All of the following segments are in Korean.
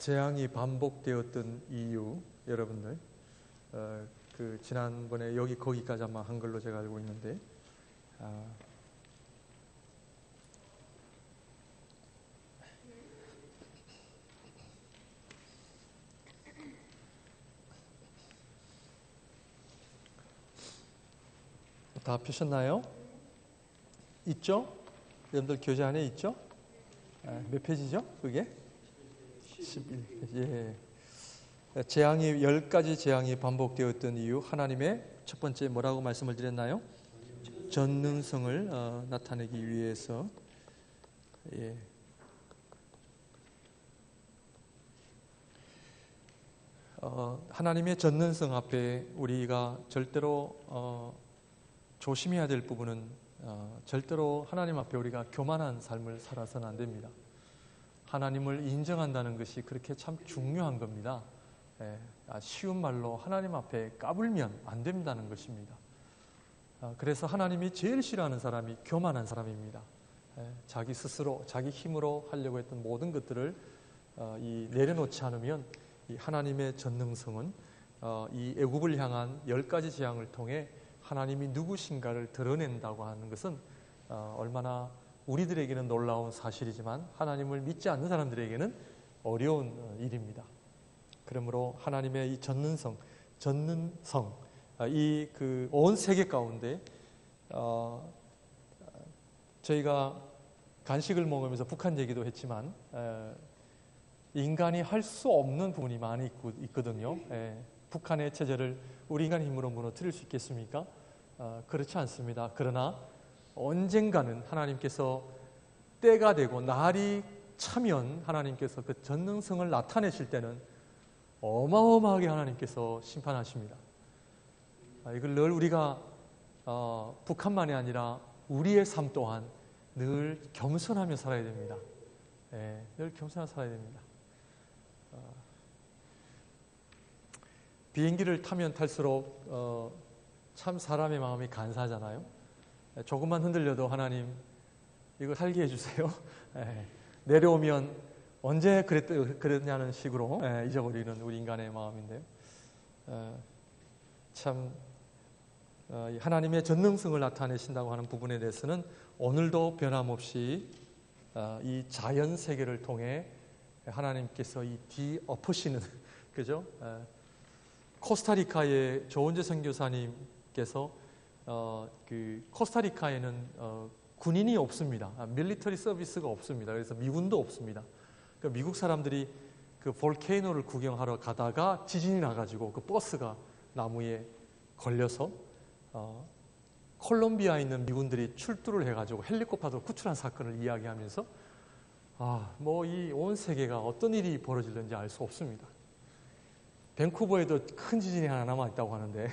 재앙이 반복되었던 이유, 여러분들 지난번에 거기까지 아마 한 걸로 제가 알고 있는데, 다 펴셨나요? 있죠? 여러분들 교재 안에 있죠? 몇 페이지죠? 그게? 11. 예. 재앙이 10가지 재앙이 반복되었던 이유, 하나님의 첫 번째 뭐라고 말씀을 드렸나요? 전능성을 나타내기 위해서. 예. 하나님의 전능성 앞에 우리가 절대로 조심해야 될 부분은 절대로 하나님 앞에 우리가 교만한 삶을 살아서는 안 됩니다. 하나님을 인정한다는 것이 그렇게 참 중요한 겁니다. 쉬운 말로 하나님 앞에 까불면 안 된다는 것입니다. 그래서 하나님이 제일 싫어하는 사람이 교만한 사람입니다. 자기 스스로, 자기 힘으로 하려고 했던 모든 것들을 내려놓지 않으면 이 하나님의 전능성은 이 애굽을 향한 10가지 재앙을 통해 하나님이 누구신가를 드러낸다고 하는 것은 얼마나 우리들에게는 놀라운 사실이지만 하나님을 믿지 않는 사람들에게는 어려운 일입니다. 그러므로 하나님의 이 전능성, 이 온 세계 가운데 저희가 간식을 먹으면서 북한 얘기도 했지만 인간이 할 수 없는 부분이 많이 있거든요. 북한의 체제를 우리 인간 힘으로 무너뜨릴 수 있겠습니까? 그렇지 않습니다. 그러나 언젠가는 하나님께서 때가 되고 날이 차면 하나님께서 그 전능성을 나타내실 때는 어마어마하게 하나님께서 심판하십니다. 이걸 늘 우리가 북한만이 아니라 우리의 삶 또한 늘 겸손하며 살아야 됩니다. 늘 겸손하며 살아야 됩니다. 비행기를 타면 탈수록 참 사람의 마음이 간사하잖아요. 조금만 흔들려도 하나님 이거 살게 해주세요. 내려오면 언제 그랬냐는 식으로 잊어버리는 우리 인간의 마음인데요. 참 하나님의 전능성을 나타내신다고 하는 부분에 대해서는 오늘도 변함없이 이 자연 세계를 통해 하나님께서 이 뒤엎으시는 그죠? 코스타리카의 조은재 선교사님께서 코스타리카에는 군인이 없습니다. 밀리터리 서비스가 없습니다. 그래서 미군도 없습니다. 그러니까 미국 사람들이 그 볼케이노를 구경하러 가다가 지진이 나가지고 그 버스가 나무에 걸려서 콜롬비아에 있는 미군들이 출두를 해가지고 헬리콥터로 구출한 사건을 이야기하면서 뭐 이 온 세계가 어떤 일이 벌어질는지 알 수 없습니다. 밴쿠버에도 큰 지진이 하나 남아있다고 하는데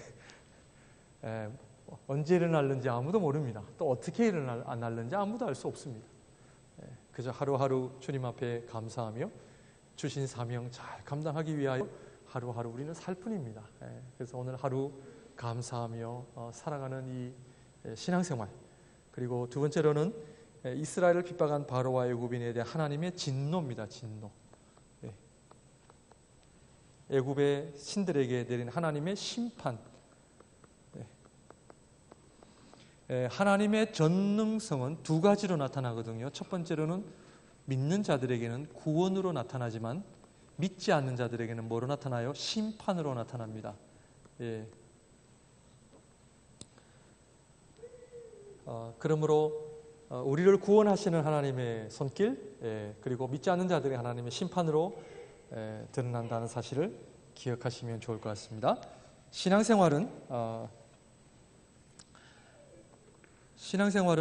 언제 일어날는지 아무도 모릅니다. 또 어떻게 일어날는지 아무도 알 수 없습니다. 그저 하루하루 주님 앞에 감사하며 주신 사명 잘 감당하기 위하여 하루하루 우리는 살 뿐입니다. 그래서 오늘 하루 감사하며 살아가는 이 신앙생활, 그리고 두 번째로는 이스라엘을 핍박한 바로와 애굽인에 대한 하나님의 진노입니다. 진노. 애굽의 신들에게 내린 하나님의 심판. 하나님의 전능성은 두 가지로 나타나거든요. 첫 번째로는 믿는 자들에게는 구원으로 나타나지만 믿지 않는 자들에게는 뭐로 나타나요? 심판으로 나타납니다. 그러므로 우리를 구원하시는 하나님의 손길, 그리고 믿지 않는 자들의 하나님의 심판으로 드러난다는 사실을 기억하시면 좋을 것 같습니다. 신앙생활은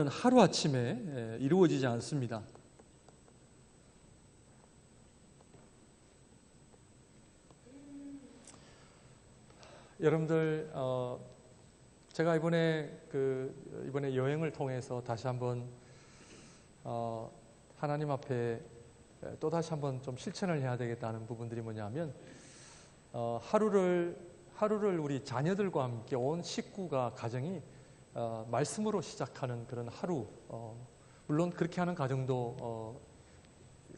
하루아침에 이루어지지 않습니다. 여러분들 제가 이번에 여행을 통해서 다시 한번 하나님 앞에 또 다시 한번 좀 실천을 해야 되겠다는 부분들이 뭐냐면 하루를 우리 자녀들과 함께 온 식구가 가정이 말씀으로 시작하는 그런 하루, 물론 그렇게 하는 가정도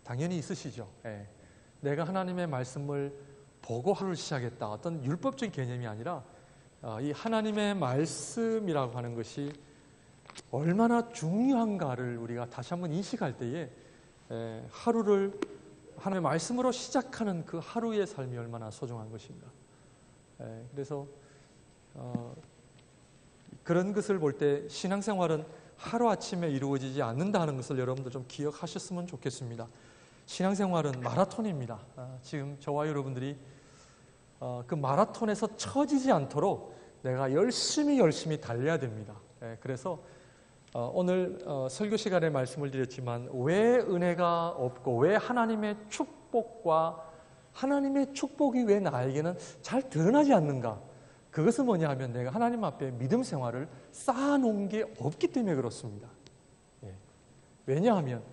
당연히 있으시죠. 내가 하나님의 말씀을 보고 하루를 시작했다. 어떤 율법적인 개념이 아니라 이 하나님의 말씀이라고 하는 것이 얼마나 중요한가를 우리가 다시 한번 인식할 때에 하루를 하나님의 말씀으로 시작하는 그 하루의 삶이 얼마나 소중한 것인가. 그래서 그런 것을 볼 때 신앙생활은 하루아침에 이루어지지 않는다는 것을 여러분들 좀 기억하셨으면 좋겠습니다. 신앙생활은 마라톤입니다. 지금 저와 여러분들이 그 마라톤에서 처지지 않도록 내가 열심히 달려야 됩니다. 그래서 오늘 설교 시간에 말씀을 드렸지만 왜 은혜가 없고 왜 하나님의 축복이 왜 나에게는 잘 드러나지 않는가? 그것은 뭐냐 하면 내가 하나님 앞에 믿음 생활을 쌓아놓은 게 없기 때문에 그렇습니다. 왜냐하면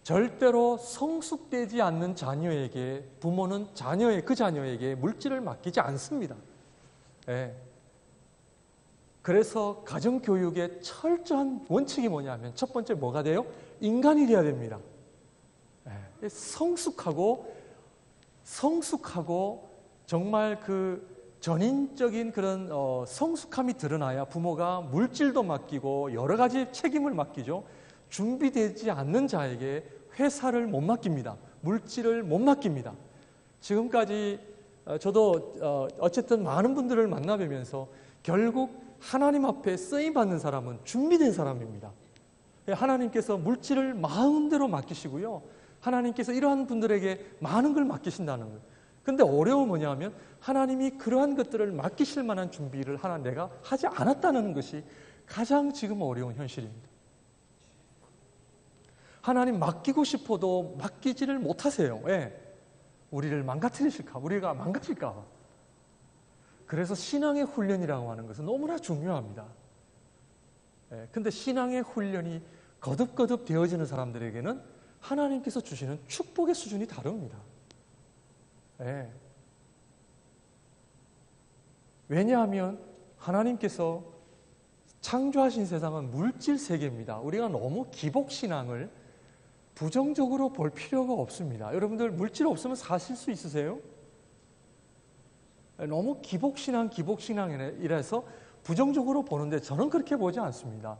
절대로 성숙되지 않는 자녀에게 부모는 그 자녀에게 물질을 맡기지 않습니다. 그래서 가정교육의 철저한 원칙이 뭐냐면 첫 번째 뭐가 돼요? 인간이 돼야 됩니다. 성숙하고 정말 그 전인적인 그런 성숙함이 드러나야 부모가 물질도 맡기고 여러 가지 책임을 맡기죠. 준비되지 않는 자에게 회사를 못 맡깁니다. 물질을 못 맡깁니다. 지금까지 저도 어쨌든 많은 분들을 만나뵈면서 결국 하나님 앞에 쓰임받는 사람은 준비된 사람입니다. 하나님께서 물질을 마음대로 맡기시고요. 하나님께서 이러한 분들에게 많은 걸 맡기신다는 거예요. 근데 어려움은 뭐냐면 하나님이 그러한 것들을 맡기실 만한 준비를 내가 하지 않았다는 것이 가장 지금 어려운 현실입니다. 하나님 맡기고 싶어도 맡기지를 못하세요. 왜? 우리를 망가뜨리실까? 우리가 망가질까 봐. 그래서 신앙의 훈련이라고 하는 것은 너무나 중요합니다. 근데 신앙의 훈련이 거듭거듭 되어지는 사람들에게는 하나님께서 주시는 축복의 수준이 다릅니다. 왜냐하면 하나님께서 창조하신 세상은 물질 세계입니다. 우리가 너무 기복신앙을 부정적으로 볼 필요가 없습니다. 여러분들 물질 없으면 사실 수 있으세요? 너무 기복신앙이라서 부정적으로 보는데 저는 그렇게 보지 않습니다.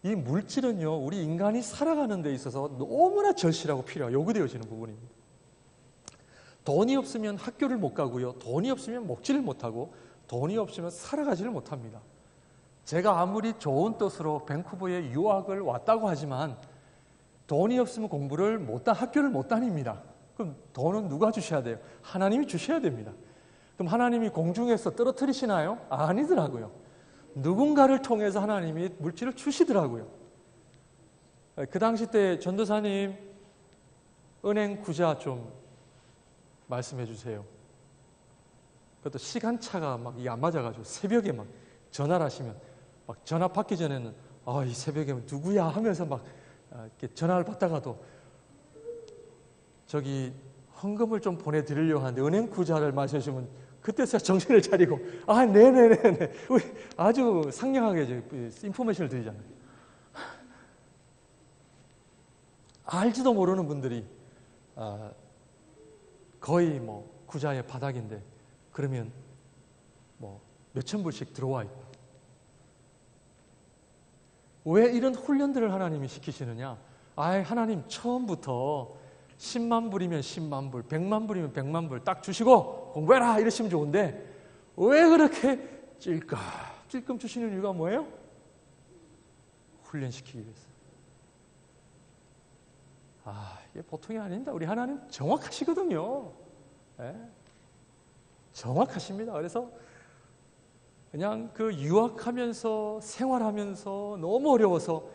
이 물질은요, 우리 인간이 살아가는 데 있어서 너무나 절실하고 요구되어지는 부분입니다. 돈이 없으면 학교를 못 가고요. 돈이 없으면 먹지를 못하고 돈이 없으면 살아가지를 못합니다. 제가 아무리 좋은 뜻으로 밴쿠버에 유학을 왔다고 하지만 돈이 없으면 학교를 못 다닙니다. 그럼 돈은 누가 주셔야 돼요? 하나님이 주셔야 됩니다. 그럼 하나님이 공중에서 떨어뜨리시나요? 아니더라고요. 누군가를 통해서 하나님이 물질을 주시더라고요. 그 당시 때 전도사님 은행 구자 좀 말씀해 주세요. 그것도 시간차가 막 안 맞아가지고 새벽에 막 전화를 하시면 막 전화 받기 전에는 이 새벽에 누구야 하면서 막 이렇게 전화를 받다가도 저기 헌금을 좀 보내드리려고 하는데 은행 구자를 말씀해 주시면 그때서야 정신을 차리고 네네네네 우리 아주 상냥하게 인포메이션을 드리잖아요. 알지도 모르는 분들이 거의 구자의 바닥인데 그러면 몇천 불씩 들어와 있고 왜 이런 훈련들을 하나님이 시키시느냐? 하나님 처음부터 10만 불이면 10만 불, 100만 불이면 100만 불 딱 주시고 공부해라 이러시면 좋은데 왜 그렇게 찔끔 주시는 이유가 뭐예요? 훈련시키기 위해서. 이게 보통이 아닙니다. 우리 하나님 정확하시거든요. 정확하십니다. 그래서 그냥 그 유학하면서 생활하면서 너무 어려워서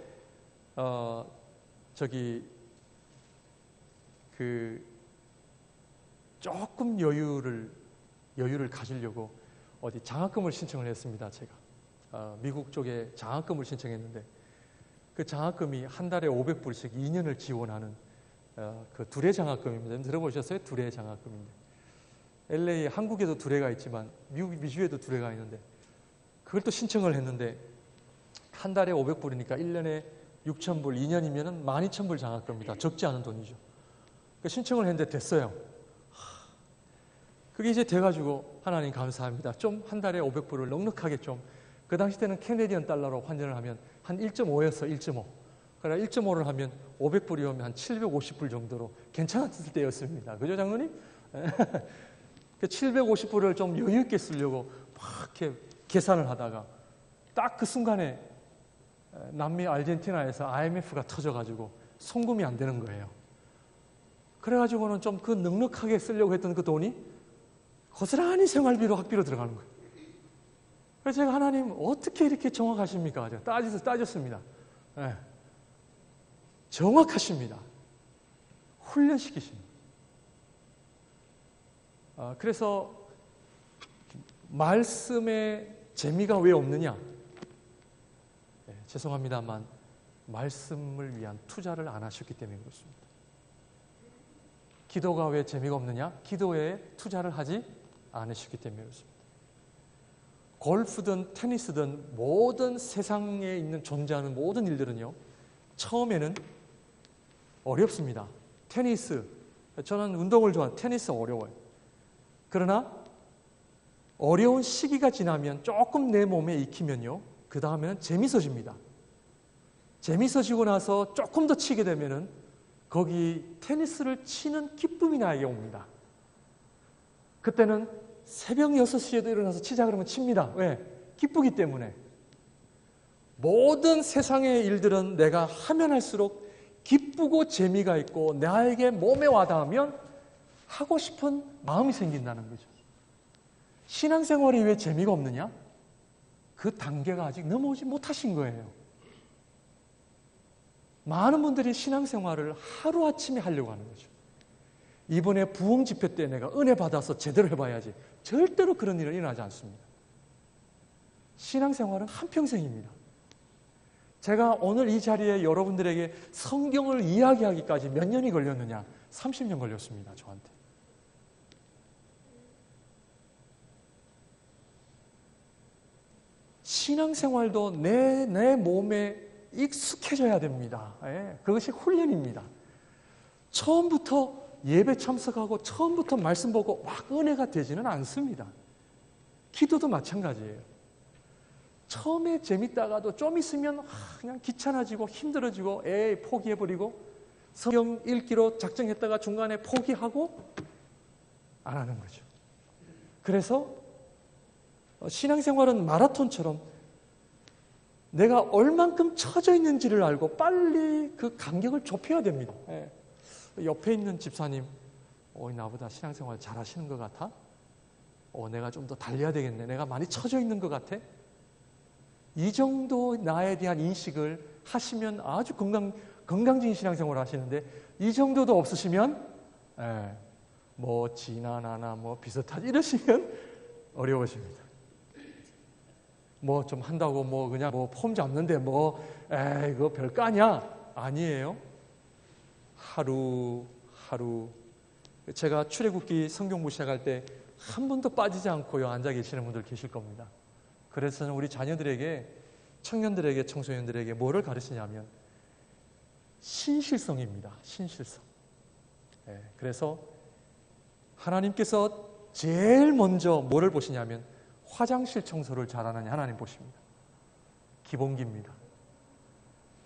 조금 여유를 가지려고 어디 장학금을 신청을 했습니다. 제가 미국 쪽에 장학금을 신청했는데 그 장학금이 한 달에 500불씩 2년을 지원하는 그 두레 장학금입니다. 들어보셨어요? 두레 장학금인데 LA 한국에도 두레가 있지만 미주에도 두레가 있는데 그걸 또 신청을 했는데 한 달에 500불이니까 1년에 6,000불, 2년이면 12,000불 장학금입니다. 적지 않은 돈이죠. 신청을 했는데 됐어요. 그게 이제 돼가지고 하나님 감사합니다. 좀 한 달에 500불을 넉넉하게 좀, 그 당시 때는 캐네디언 달러로 환전을 하면 한 1.5였어, 1.5. 그러나 1.5를 하면 500불이면 한 750불 정도로 괜찮았을 때였습니다. 그죠, 장로님? 750불을 좀 여유 있게 쓰려고 막 이렇게 계산을 하다가 딱 그 순간에 남미 아르헨티나에서 IMF가 터져가지고 송금이 안 되는 거예요. 그래가지고는 좀 그 넉넉하게 쓰려고 했던 그 돈이 고스란히 생활비로 학비로 들어가는 거예요. 그래서 제가 하나님 어떻게 이렇게 정확하십니까? 제가 따졌습니다. 네. 정확하십니다. 훈련시키십니다. 그래서 말씀에 재미가 왜 없느냐? 네, 죄송합니다만 말씀을 위한 투자를 안 하셨기 때문에 그렇습니다. 기도가 왜 재미가 없느냐? 기도에 투자를 하지 않으셨기 때문에 그렇습니다. 골프든 테니스든 모든 세상에 있는 존재하는 모든 일들은요, 처음에는 어렵습니다. 테니스, 저는 운동을 좋아하는 테니스 어려워요. 그러나 어려운 시기가 지나면 조금 내 몸에 익히면요, 그 다음에는 재밌어집니다. 재밌어지고 나서 조금 더 치게 되면은 거기 테니스를 치는 기쁨이 나에게 옵니다. 그때는 새벽 6시에도 일어나서 치자 그러면 칩니다. 왜? 기쁘기 때문에. 모든 세상의 일들은 내가 하면 할수록 기쁘고 재미가 있고 나에게 몸에 와닿으면 하고 싶은 마음이 생긴다는 거죠. 신앙생활이 왜 재미가 없느냐? 그 단계가 아직 넘어오지 못하신 거예요. 많은 분들이 신앙생활을 하루아침에 하려고 하는 거죠. 이번에 부흥 집회 때 내가 은혜 받아서 제대로 해봐야지. 절대로 그런 일은 일어나지 않습니다. 신앙생활은 한평생입니다. 제가 오늘 이 자리에 여러분들에게 성경을 이야기하기까지 몇 년이 걸렸느냐? 30년 걸렸습니다, 저한테. 신앙생활도 내 몸에 익숙해져야 됩니다. 예, 그것이 훈련입니다. 처음부터 예배 참석하고 처음부터 말씀 보고 막 은혜가 되지는 않습니다. 기도도 마찬가지예요. 처음에 재밌다가도 좀 있으면 그냥 귀찮아지고 힘들어지고 포기해버리고 성경 읽기로 작정했다가 중간에 포기하고 안 하는 거죠. 그래서 신앙생활은 마라톤처럼 내가 얼만큼 처져 있는지를 알고 빨리 그 간격을 좁혀야 됩니다. 옆에 있는 집사님, 나보다 신앙생활 잘 하시는 것 같아? 내가 좀 더 달려야 되겠네. 내가 많이 처져 있는 것 같아? 이 정도 나에 대한 인식을 하시면 아주 건강적인 신앙생활을 하시는데, 이 정도도 없으시면 뭐 지나나나 뭐 비슷하지 이러시면 어려우십니다. 뭐 좀 한다고 뭐 그냥 뭐 폼 잡는데 뭐 이거 별거 아니야. 아니에요. 하루 제가 출애굽기 성경부 시작할 때 한 번도 빠지지 않고요 앉아 계시는 분들 계실 겁니다. 그래서 저는 우리 자녀들에게, 청년들에게, 청소년들에게 뭐를 가르치냐면 신실성입니다. 신실성. 그래서 하나님께서 제일 먼저 뭐를 보시냐면 화장실 청소를 잘하느냐 하나님 보십니다. 기본기입니다.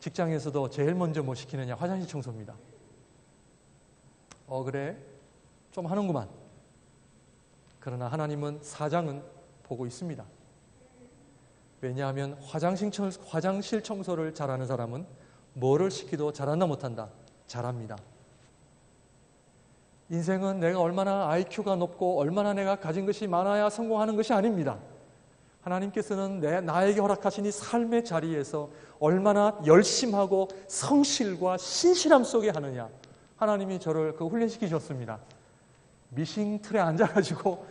직장에서도 제일 먼저 뭐 시키느냐 화장실 청소입니다. 그래 좀 하는구만. 그러나 하나님은 사장은 보고 있습니다. 왜냐하면 화장실 청소를 잘하는 사람은 뭐를 시키도 잘한다 못한다? 잘합니다. 인생은 내가 얼마나 IQ가 높고 얼마나 내가 가진 것이 많아야 성공하는 것이 아닙니다. 하나님께서는 나에게 허락하신 이 삶의 자리에서 얼마나 열심하고 성실과 신실함 속에 하느냐, 하나님이 저를 훈련시키셨습니다. 미싱 틀에 앉아가지고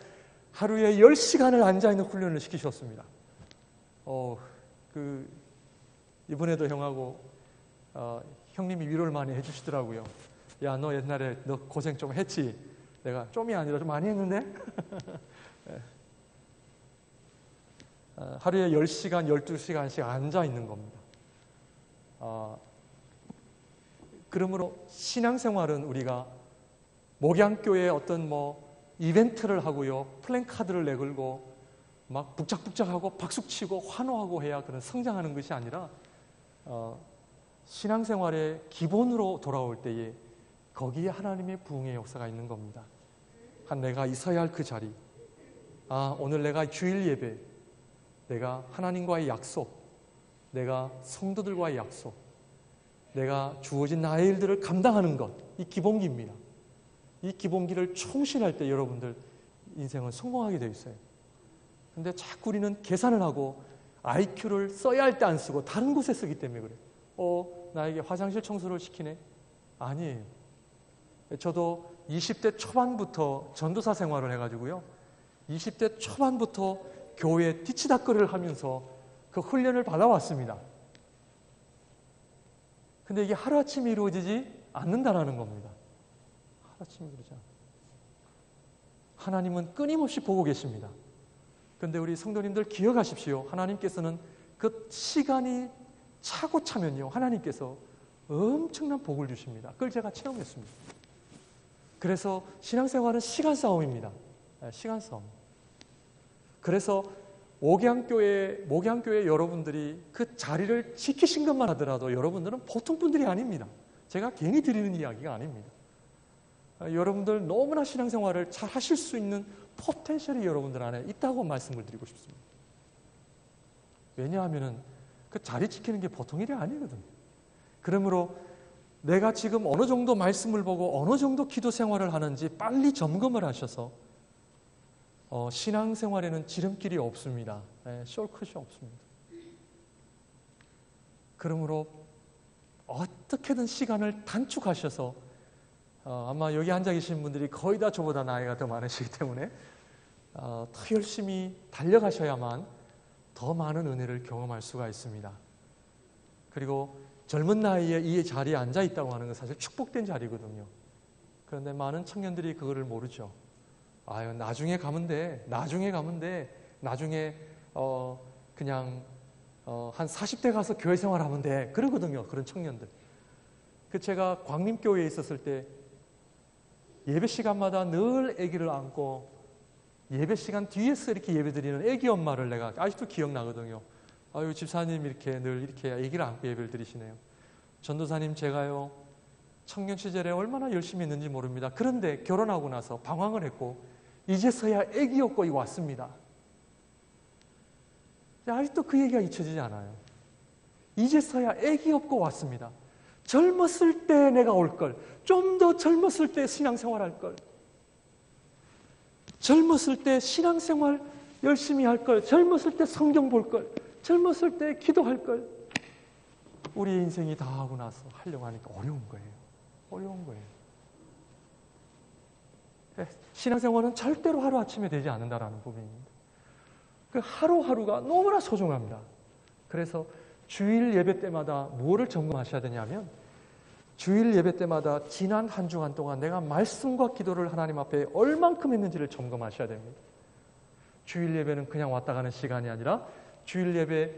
하루에 10시간을 앉아있는 훈련을 시키셨습니다. 이번에도 형하고 형님이 위로를 많이 해주시더라고요. 야, 너 옛날에 너 고생 좀 했지? 내가 좀이 아니라 좀 많이 했는데? 하루에 10시간, 12시간씩 앉아있는 겁니다. 그러므로 신앙생활은 우리가 목양교회 어떤 이벤트를 하고요, 플랜카드를 내걸고 막 북적북적하고 박수치고 환호하고 해야 그런 성장하는 것이 아니라 신앙생활의 기본으로 돌아올 때에 거기에 하나님의 부흥의 역사가 있는 겁니다. 내가 있어야 할 그 자리, 오늘 내가 주일 예배, 내가 하나님과의 약속, 내가 성도들과의 약속, 내가 주어진 나의 일들을 감당하는 것, 이 기본기입니다. 이 기본기를 충실할 때 여러분들 인생은 성공하게 되어 있어요. 근데 자꾸 우리는 계산을 하고 IQ를 써야 할 때 안 쓰고 다른 곳에 쓰기 때문에 그래요. 나에게 화장실 청소를 시키네? 아니에요. 저도 20대 초반부터 전도사 생활을 해가지고요, 20대 초반부터 교회 뒤치다거리를 하면서 그 훈련을 받아왔습니다. 근데 이게 하루아침에 이루어지지 않는다라는 겁니다. 하루아침에 이루어지지 않아요. 하나님은 끊임없이 보고 계십니다. 그런데 우리 성도님들 기억하십시오. 하나님께서는 그 시간이 차고 차면요, 하나님께서 엄청난 복을 주십니다. 그걸 제가 체험했습니다. 그래서 신앙생활은 시간 싸움입니다. 시간 싸움. 그래서 목양교회 여러분들이 그 자리를 지키신 것만 하더라도 여러분들은 보통 분들이 아닙니다. 제가 괜히 드리는 이야기가 아닙니다. 여러분들 너무나 신앙생활을 잘 하실 수 있는 포텐셜이 여러분들 안에 있다고 말씀을 드리고 싶습니다. 왜냐하면 그 자리 지키는 게 보통 일이 아니거든요. 그러므로 내가 지금 어느 정도 말씀을 보고 어느 정도 기도 생활을 하는지 빨리 점검을 하셔서 신앙생활에는 지름길이 없습니다. 숄컷이 없습니다. 그러므로 어떻게든 시간을 단축하셔서 아마 여기 앉아 계신 분들이 거의 다 저보다 나이가 더 많으시기 때문에 더 열심히 달려가셔야만 더 많은 은혜를 경험할 수가 있습니다. 그리고 젊은 나이에 이 자리에 앉아 있다고 하는 건 사실 축복된 자리거든요. 그런데 많은 청년들이 그거를 모르죠. 나중에 가면 돼. 나중에 그냥 한 40대 가서 교회 생활하면 돼. 그러거든요. 그런 청년들. 제가 광림교회에 있었을 때 예배 시간마다 늘 아기를 안고 예배 시간 뒤에서 이렇게 예배드리는 아기 엄마를 내가 아직도 기억나거든요. 집사님 이렇게 늘 이렇게 아기를 안고 예배를 드리시네요. 전도사님, 제가요 청년 시절에 얼마나 열심히 했는지 모릅니다. 그런데 결혼하고 나서 방황을 했고 이제서야 아기 업고 왔습니다. 아직도 그 얘기가 잊혀지지 않아요. 이제서야 아기 업고 왔습니다. 젊었을 때 내가 올 걸, 좀 더 젊었을 때 신앙생활 할 걸, 젊었을 때 신앙생활 열심히 할 걸, 젊었을 때 성경 볼 걸, 젊었을 때 기도할 걸. 우리의 인생이 다 하고 나서 하려고 하니까 어려운 거예요. 어려운 거예요. 신앙생활은 절대로 하루아침에 되지 않는다라는 부분입니다. 그 하루하루가 너무나 소중합니다. 그래서 주일 예배 때마다 뭐를 점검하셔야 되냐면, 주일 예배 때마다 지난 한 주간 동안 내가 말씀과 기도를 하나님 앞에 얼만큼 했는지를 점검하셔야 됩니다. 주일 예배는 그냥 왔다 가는 시간이 아니라 주일 예배,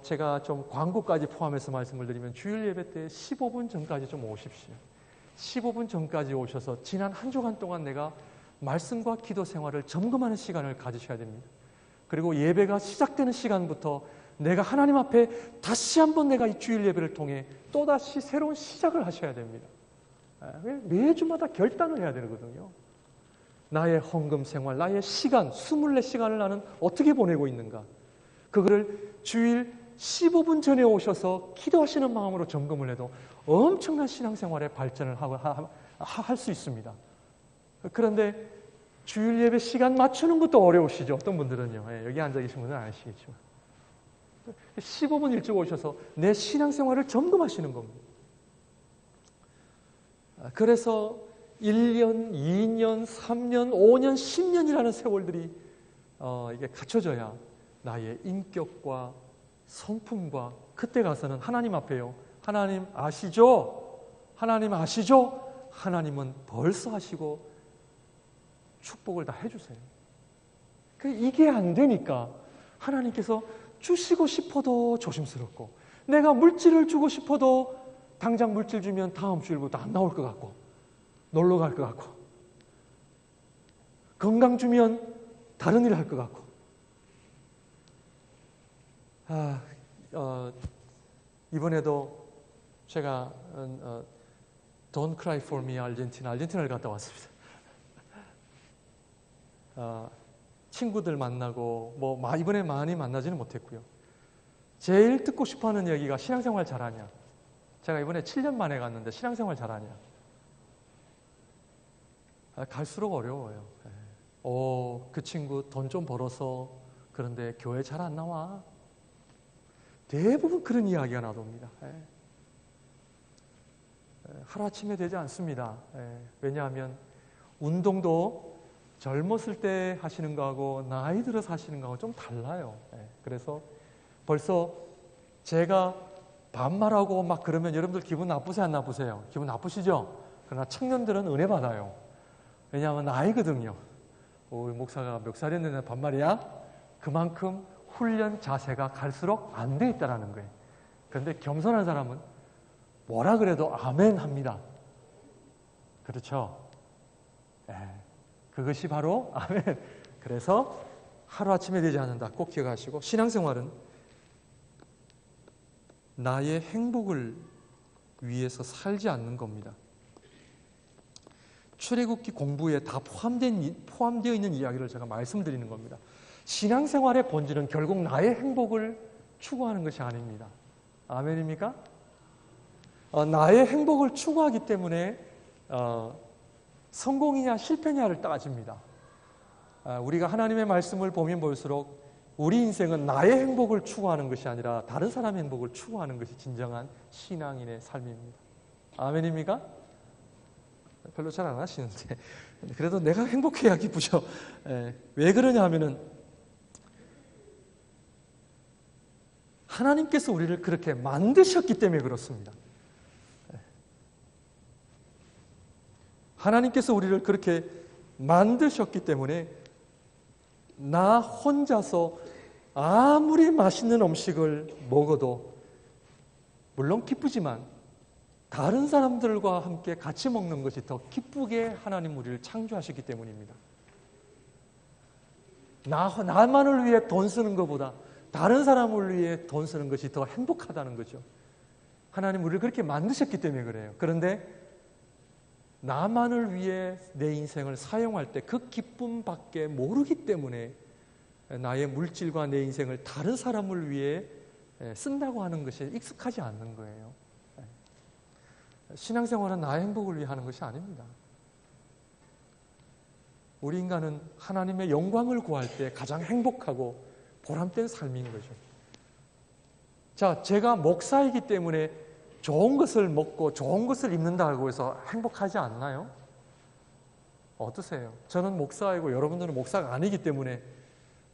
제가 좀 광고까지 포함해서 말씀을 드리면 주일 예배 때 15분 전까지 좀 오십시오. 15분 전까지 오셔서 지난 한 주간 동안 내가 말씀과 기도 생활을 점검하는 시간을 가지셔야 됩니다. 그리고 예배가 시작되는 시간부터 내가 하나님 앞에 다시 한번 내가 이 주일 예배를 통해 또다시 새로운 시작을 하셔야 됩니다. 매주마다 결단을 해야 되거든요. 나의 헌금 생활, 나의 시간, 24시간을 나는 어떻게 보내고 있는가? 그거를 주일 15분 전에 오셔서 기도하시는 마음으로 점검을 해도 엄청난 신앙생활의 발전을 할 수 있습니다. 그런데 주일 예배 시간 맞추는 것도 어려우시죠? 어떤 분들은요. 여기 앉아 계신 분들은 아시겠지만 15분 일찍 오셔서 내 신앙생활을 점검하시는 겁니다. 그래서 1년, 2년, 3년, 5년, 10년이라는 세월들이 이게 갖춰져야 나의 인격과 성품과, 그때 가서는 하나님 앞에요. 하나님 아시죠? 하나님 아시죠? 하나님은 벌써 하시고 축복을 다 해주세요. 이게 안 되니까 하나님께서 주시고 싶어도 조심스럽고, 내가 물질을 주고 싶어도 당장 물질 주면 다음 주일부터 안 나올 것 같고, 놀러 갈 것 같고, 건강 주면 다른 일을 할 것 같고. 이번에도 제가 Don't Cry For Me 아르헨티나를 갔다 왔습니다. 친구들 만나고 이번에 많이 만나지는 못했고요. 제일 듣고 싶어하는 얘기가 신앙생활 잘하냐. 제가 이번에 7년 만에 갔는데 신앙생활 잘하냐. 갈수록 어려워요. 그 친구 돈 좀 벌어서 그런데 교회 잘 안 나와. 대부분 그런 이야기가 나옵니다. 하루아침에 되지 않습니다. 왜냐하면 운동도 젊었을 때 하시는 거하고 나이 들어서 하시는 거하고 좀 달라요. 그래서 벌써 제가 반말하고 막 그러면 여러분들 기분 나쁘세요, 안 나쁘세요? 기분 나쁘시죠? 그러나 청년들은 은혜 받아요. 왜냐하면 나이거든요. 우리 목사가 몇 살이었는데 반말이야? 그만큼 훈련 자세가 갈수록 안 돼 있다는 거예요. 그런데 겸손한 사람은 뭐라 그래도 아멘 합니다. 그렇죠? 그것이 바로 아멘. 그래서 하루아침에 되지 않는다. 꼭 기억하시고, 신앙생활은 나의 행복을 위해서 살지 않는 겁니다. 출애굽기 공부에 다 포함되어 있는 이야기를 제가 말씀드리는 겁니다. 신앙생활의 본질은 결국 나의 행복을 추구하는 것이 아닙니다. 아멘입니까? 나의 행복을 추구하기 때문에 성공이냐 실패냐를 따집니다. 우리가 하나님의 말씀을 보면 볼수록 우리 인생은 나의 행복을 추구하는 것이 아니라 다른 사람의 행복을 추구하는 것이 진정한 신앙인의 삶입니다. 아멘입니까? 별로 잘 안 하시는데 그래도 내가 행복해야 기쁘죠. 왜 그러냐 하면은 하나님께서 우리를 그렇게 만드셨기 때문에 그렇습니다. 하나님께서 우리를 그렇게 만드셨기 때문에 나 혼자서 아무리 맛있는 음식을 먹어도 물론 기쁘지만 다른 사람들과 함께 같이 먹는 것이 더 기쁘게 하나님 우리를 창조하셨기 때문입니다. 나만을 위해 돈 쓰는 것보다 다른 사람을 위해 돈 쓰는 것이 더 행복하다는 거죠. 하나님 우리를 그렇게 만드셨기 때문에 그래요. 그런데 나만을 위해 내 인생을 사용할 때 그 기쁨밖에 모르기 때문에 나의 물질과 내 인생을 다른 사람을 위해 쓴다고 하는 것이 익숙하지 않는 거예요. 신앙생활은 나의 행복을 위해 하는 것이 아닙니다. 우리 인간은 하나님의 영광을 구할 때 가장 행복하고 보람된 삶인 거죠. 자, 제가 목사이기 때문에 좋은 것을 먹고 좋은 것을 입는다고 해서 행복하지 않나요? 어떠세요? 저는 목사이고 여러분들은 목사가 아니기 때문에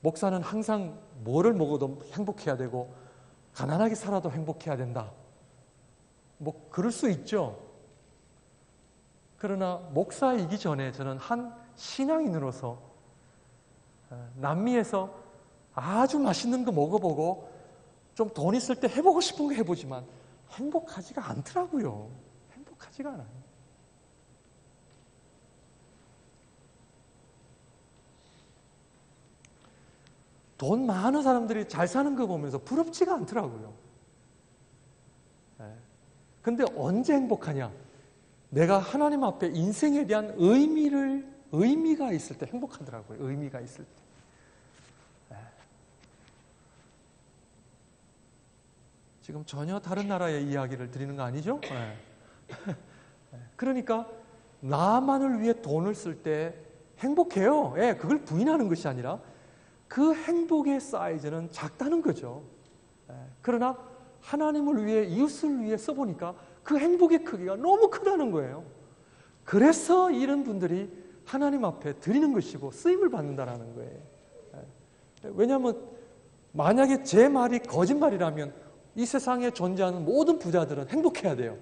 목사는 항상 뭐를 먹어도 행복해야 되고 가난하게 살아도 행복해야 된다. 그럴 수 있죠. 그러나 목사이기 전에 저는 한 신앙인으로서 남미에서 아주 맛있는 거 먹어보고 좀 돈 있을 때 해보고 싶은 거 해보지만 행복하지가 않더라고요. 행복하지가 않아요. 돈 많은 사람들이 잘 사는 거 보면서 부럽지가 않더라고요. 근데 언제 행복하냐? 내가 하나님 앞에 인생에 대한 의미가 있을 때 행복하더라고요. 의미가 있을 때. 지금 전혀 다른 나라의 이야기를 드리는 거 아니죠? 그러니까 나만을 위해 돈을 쓸 때 행복해요. 그걸 부인하는 것이 아니라 그 행복의 사이즈는 작다는 거죠. 그러나 하나님을 위해, 이웃을 위해 써보니까 그 행복의 크기가 너무 크다는 거예요. 그래서 이런 분들이 하나님 앞에 드리는 것이고 쓰임을 받는다는 거예요. 왜냐하면 만약에 제 말이 거짓말이라면 이 세상에 존재하는 모든 부자들은 행복해야 돼요.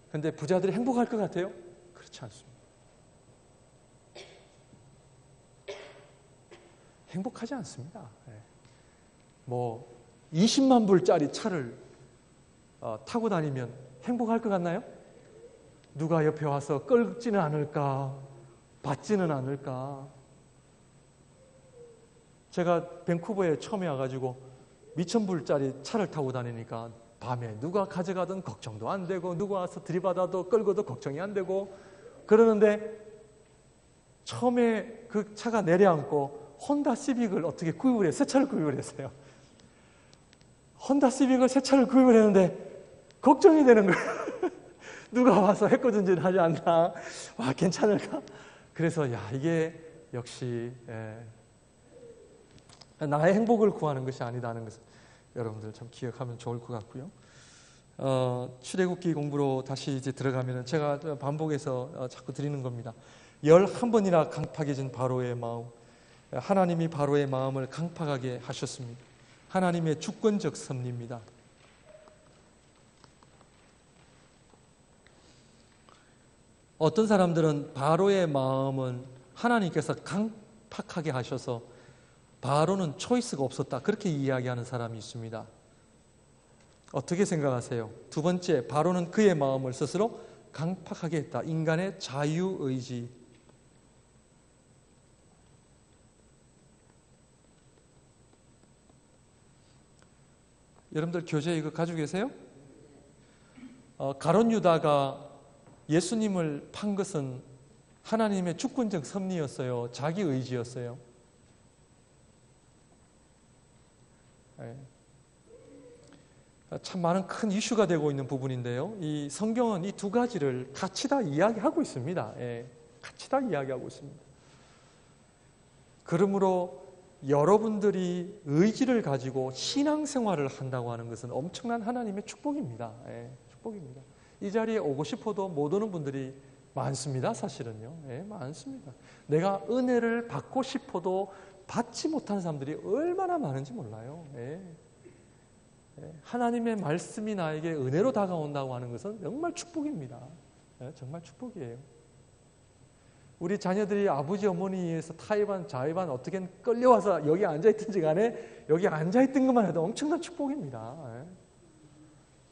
그런데 부자들이 행복할 것 같아요? 그렇지 않습니다. 행복하지 않습니다. 20만 불짜리 차를 타고 다니면 행복할 것 같나요? 누가 옆에 와서 끌지는 않을까, 받지는 않을까. 제가 밴쿠버에 처음에 와가지고 2,000불짜리 차를 타고 다니니까 밤에 누가 가져가든 걱정도 안 되고 누가 와서 들이받아도 끌고도 걱정이 안 되고 그러는데 처음에 그 차가 내려앉고 혼다 시빅을 어떻게 구입을 해요? 새 차를 구입을 했어요. 혼다 시빅을 새 차를 구입을 했는데 걱정이 되는 거예요. 누가 와서 해코든지는 하지 않나? 와, 괜찮을까? 그래서 야, 이게 역시 나의 행복을 구하는 것이 아니다는 것을 여러분들 참 기억하면 좋을 것 같고요. 출애굽기 공부로 다시 이제 들어가면은 제가 반복해서 자꾸 드리는 겁니다. 11번이나 강팍해진 바로의 마음. 하나님이 바로의 마음을 강팍하게 하셨습니다. 하나님의 주권적 섭리입니다. 어떤 사람들은 바로의 마음은 하나님께서 강팍하게 하셔서 바로는 초이스가 없었다, 그렇게 이야기하는 사람이 있습니다. 어떻게 생각하세요? 두 번째, 바로는 그의 마음을 스스로 강팍하게 했다. 인간의 자유의지. 여러분들 교재 이거 가지고 계세요? 가룟 유다가 예수님을 판 것은 하나님의 주권적 섭리였어요? 자기 의지였어요? 참 많은 큰 이슈가 되고 있는 부분인데요. 이 성경은 이 두 가지를 같이 다 이야기하고 있습니다. 같이 다 이야기하고 있습니다. 그러므로 여러분들이 의지를 가지고 신앙생활을 한다고 하는 것은 엄청난 하나님의 축복입니다. 축복입니다. 이 자리에 오고 싶어도 못 오는 분들이 많습니다. 사실은요. 많습니다. 내가 은혜를 받고 싶어도 받지 못하는 사람들이 얼마나 많은지 몰라요. 하나님의 말씀이 나에게 은혜로 다가온다고 하는 것은 정말 축복입니다. 정말 축복이에요. 우리 자녀들이 아버지 어머니에서 타이반 자이반 어떻게 끌려와서 여기 앉아있든지 간에 여기 앉아있던 것만 해도 엄청난 축복입니다.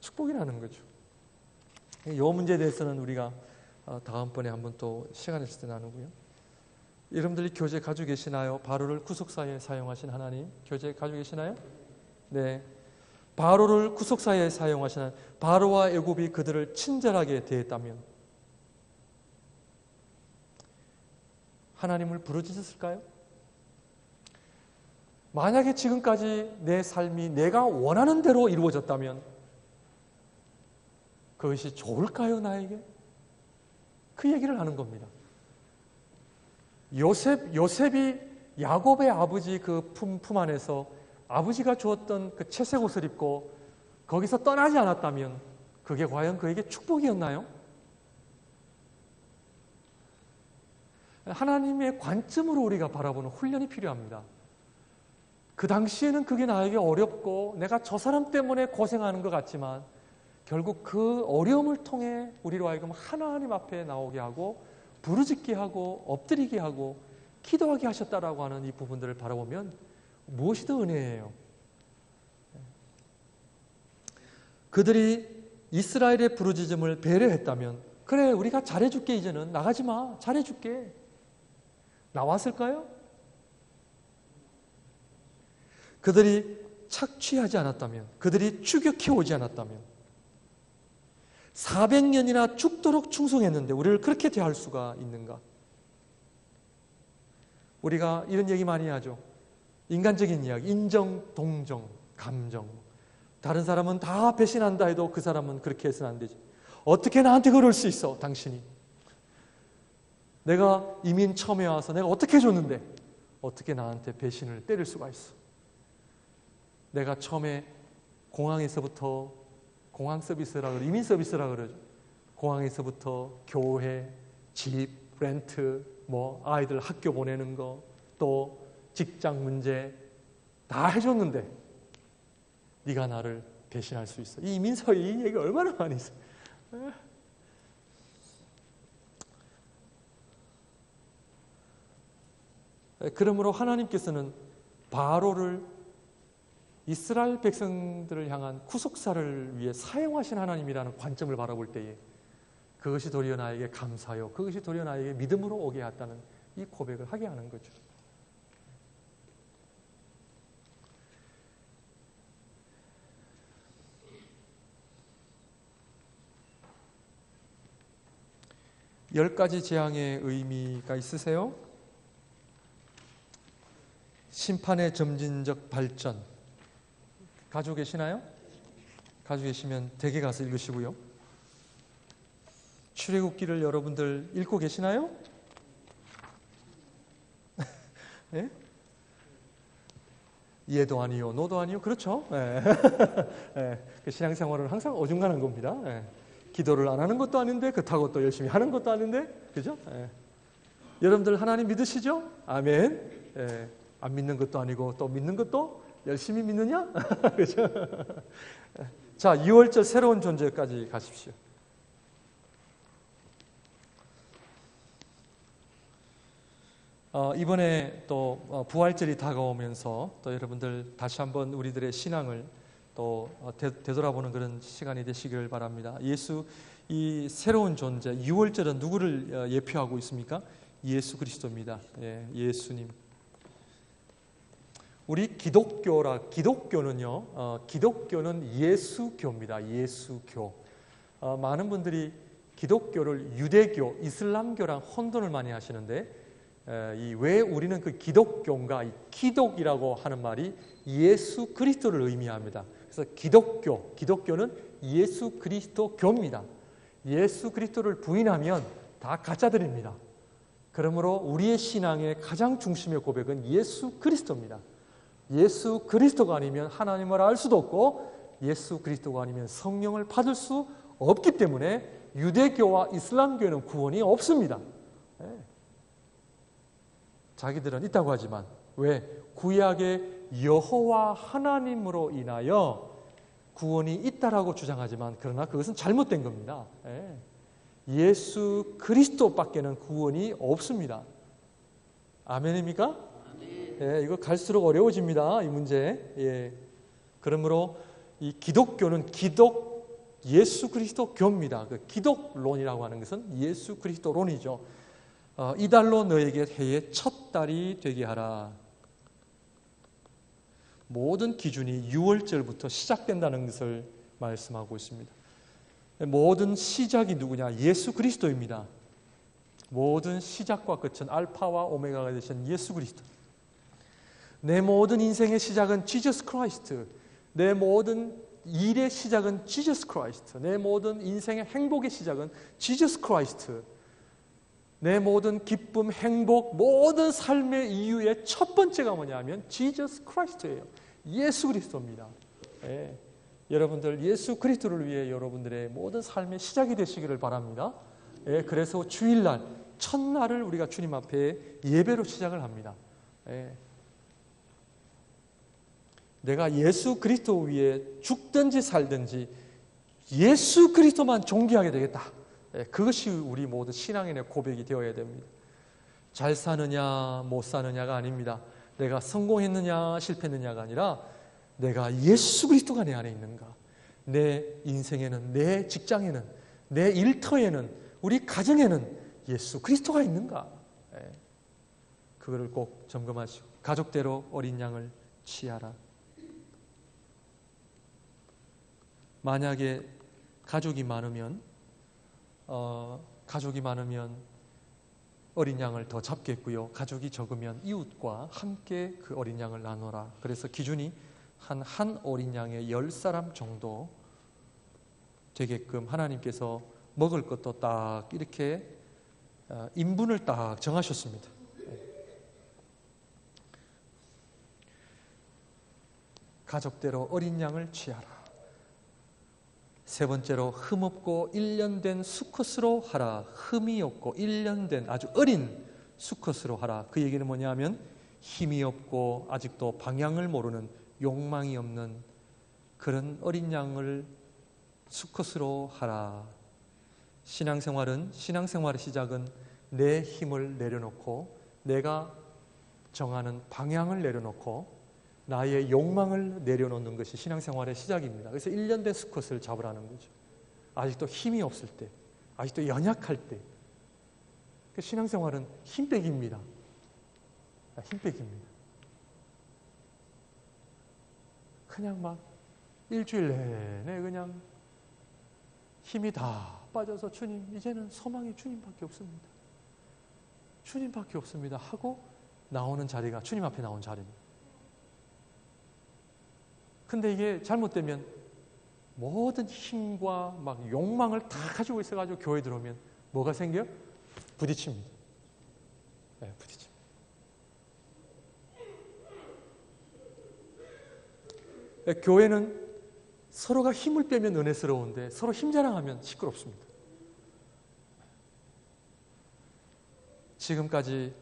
축복이라는 거죠. 이 문제에 대해서는 우리가 다음번에 한번 또 시간 있을 때 나누고요. 여러분들이 교재 가지고 계시나요? 바로를 구속사에 사용하신 하나님 교재 가지고 계시나요? 네. 바로를 구속사에 사용하신 바로와 애굽이 그들을 친절하게 대했다면 하나님을 부르짖었을까요? 만약에 지금까지 내 삶이 내가 원하는 대로 이루어졌다면 그것이 좋을까요, 나에게? 그 얘기를 하는 겁니다. 요셉이 야곱의 아버지 그 품 안에서 아버지가 주었던 그 채색 옷을 입고 거기서 떠나지 않았다면 그게 과연 그에게 축복이었나요? 하나님의 관점으로 우리가 바라보는 훈련이 필요합니다. 그 당시에는 그게 나에게 어렵고 내가 저 사람 때문에 고생하는 것 같지만 결국 그 어려움을 통해 우리로 하여금 하나님 앞에 나오게 하고 부르짖게 하고 엎드리게 하고 기도하게 하셨다라고 하는 이 부분들을 바라보면 무엇이 더 은혜예요? 그들이 이스라엘의 부르짖음을 배려했다면 그래, 우리가 잘해줄게, 이제는 나가지 마, 잘해줄게. 나왔을까요? 그들이 착취하지 않았다면, 그들이 추격해 오지 않았다면 400년이나 죽도록 충성했는데 우리를 그렇게 대할 수가 있는가? 우리가 이런 얘기 많이 하죠. 인간적인 이야기, 인정, 동정, 감정. 다른 사람은 다 배신한다 해도 그 사람은 그렇게 해서는 안 되지. 어떻게 나한테 그럴 수 있어, 당신이? 내가 이민 처음에 와서 내가 어떻게 해줬는데 어떻게 나한테 배신을 때릴 수가 있어? 내가 처음에 공항에서부터 공항 서비스라 그러죠. 이민 서비스라 그러죠. 공항에서부터 교회, 집, 렌트, 아이들 학교 보내는 거, 또 직장 문제 다 해줬는데 네가 나를 배신할 수 있어. 이 이민서의 이 얘기 얼마나 많이 있어. 그러므로 하나님께서는 바로를 이스라엘 백성들을 향한 구속사를 위해 사용하신 하나님이라는 관점을 바라볼 때에 그것이 도리어 나에게 감사요, 그것이 도리어 나에게 믿음으로 오게 했다는 이 고백을 하게 하는 거죠. 열 가지 재앙의 의미가 있으세요? 심판의 점진적 발전. 가지고 계시나요? 가지고 계시면 댁에 가서 읽으시고요. 출애굽기를 여러분들 읽고 계시나요? 네? 얘도 아니요, 너도 아니요. 그렇죠? 네. 네. 그 신앙생활은 항상 어중간한 겁니다. 네. 기도를 안 하는 것도 아닌데 그렇다고 또 열심히 하는 것도 아닌데, 그죠? 네. 여러분들 하나님 믿으시죠? 아멘. 네. 안 믿는 것도 아니고 또 믿는 것도 열심히 믿느냐? 그죠? 자, 6월절 새로운 존재까지 가십시오. 이번에 또 부활절이 다가오면서 또 여러분들 다시 한번 우리들의 신앙을 또 되돌아보는 그런 시간이 되시길 바랍니다. 예수, 이 새로운 존재, 6월절은 누구를 예표하고 있습니까? 예수 그리스도입니다. 예, 예수님. 우리 기독교는요, 기독교는 예수교입니다. 예수교. 많은 분들이 기독교를 유대교, 이슬람교랑 혼돈을 많이 하시는데, 왜 우리는 그 기독교인가? 이 기독이라고 하는 말이 예수 그리스도를 의미합니다. 그래서 기독교는 예수 그리스도 교입니다. 예수 그리스도를 부인하면 다 가짜들입니다. 그러므로 우리의 신앙의 가장 중심의 고백은 예수 그리스도입니다. 예수 그리스도가 아니면 하나님을 알 수도 없고, 예수 그리스도가 아니면 성령을 받을 수 없기 때문에 유대교와 이슬람교에는 구원이 없습니다. 자기들은 있다고 하지만, 왜? 구약의 여호와 하나님으로 인하여 구원이 있다라고 주장하지만, 그러나 그것은 잘못된 겁니다. 예수 그리스도밖에는 구원이 없습니다. 아멘입니까? 예, 이거 갈수록 어려워집니다, 이 문제. 예. 그러므로 이 기독교는 예수 그리스도 교입니다. 그 기독론이라고 하는 것은 예수 그리스도론이죠. 이달로 너에게 해의 첫 달이 되게 하라. 모든 기준이 6월절부터 시작된다는 것을 말씀하고 있습니다. 모든 시작이 누구냐? 예수 그리스도입니다. 모든 시작과 끝은 알파와 오메가가 되신 예수 그리스도. 내 모든 인생의 시작은 Jesus Christ. 내 모든 일의 시작은 Jesus Christ. 내 모든 인생의 행복의 시작은 Jesus Christ. 내 모든 기쁨, 행복, 모든 삶의 이유의 첫 번째가 뭐냐면 Jesus Christ예요. 예수 그리스도입니다. 예. 여러분들 예수 그리스도를 위해 여러분들의 모든 삶의 시작이 되시기를 바랍니다. 예. 그래서 주일날, 첫날을 우리가 주님 앞에 예배로 시작을 합니다. 예. 내가 예수 그리스도 위에 죽든지 살든지 예수 그리스도만 존귀하게 되겠다. 그것이 우리 모두 신앙인의 고백이 되어야 됩니다. 잘 사느냐 못 사느냐가 아닙니다. 내가 성공했느냐 실패했느냐가 아니라 내가 예수 그리스도가 내 안에 있는가. 내 인생에는, 내 직장에는, 내 일터에는, 우리 가정에는 예수 그리스도가 있는가. 그거를 꼭 점검하시고 가족대로 어린 양을 취하라. 만약에 가족이 많으면 어린 양을 더 잡겠고요. 가족이 적으면 이웃과 함께 그 어린 양을 나눠라. 그래서 기준이 한 어린 양의 10사람 정도 되게끔 하나님께서 먹을 것도 딱 이렇게 인분을 딱 정하셨습니다. 가족대로 어린 양을 취하라. 세 번째로 흠없고 1년 된 수컷으로 하라. 흠이 없고 1년 된 아주 어린 수컷으로 하라. 그 얘기는 뭐냐면 힘이 없고 아직도 방향을 모르는, 욕망이 없는 그런 어린 양을 수컷으로 하라. 신앙생활의 시작은 내 힘을 내려놓고, 내가 정하는 방향을 내려놓고, 나의 욕망을 내려놓는 것이 신앙생활의 시작입니다. 그래서 1년 된 수컷을 잡으라는 거죠. 아직도 힘이 없을 때, 아직도 연약할 때. 그 신앙생활은 힘빼기입니다. 힘빼기입니다. 그냥 막 일주일 내내 그냥 힘이 다 빠져서 주님, 이제는 소망이 주님밖에 없습니다. 주님밖에 없습니다 하고 나오는 자리가 주님 앞에 나온 자리입니다. 근데 이게 잘못되면 모든 힘과 막 욕망을 다 가지고 있어가지고 교회 들어오면 뭐가 생겨요? 부딪힙니다. 네, 부딪힙니다. 교회는 서로가 힘을 빼면 은혜스러운데 서로 힘 자랑하면 시끄럽습니다. 지금까지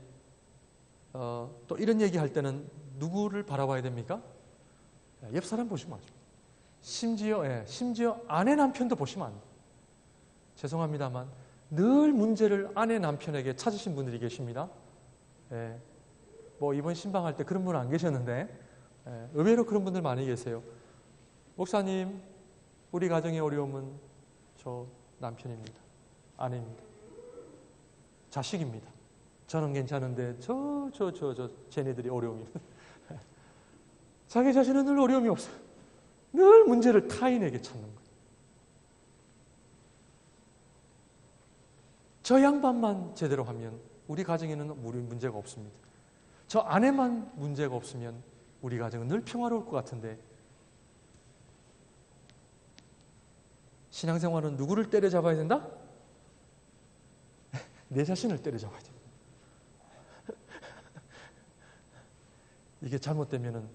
또 이런 얘기할 때는 누구를 바라봐야 됩니까? 옆 사람 보시면 안 됩니다. 심지어 아내 남편도 보시면 안 돼요. 죄송합니다만 늘 문제를 아내 남편에게 찾으신 분들이 계십니다. 뭐 이번 신방할 때 그런 분은 안 계셨는데 의외로 그런 분들 많이 계세요. 목사님, 우리 가정의 어려움은 저 남편입니다. 아내입니다. 자식입니다. 저는 괜찮은데 쟤네들이 어려움이 자기 자신은 늘 어려움이 없어요. 늘 문제를 타인에게 찾는 거예요. 저 양반만 제대로 하면 우리 가정에는 문제가 없습니다. 저 아내만 문제가 없으면 우리 가정은 늘 평화로울 것 같은데 신앙생활은 누구를 때려잡아야 된다? 내 자신을 때려잡아야 됩니다. 이게 잘못되면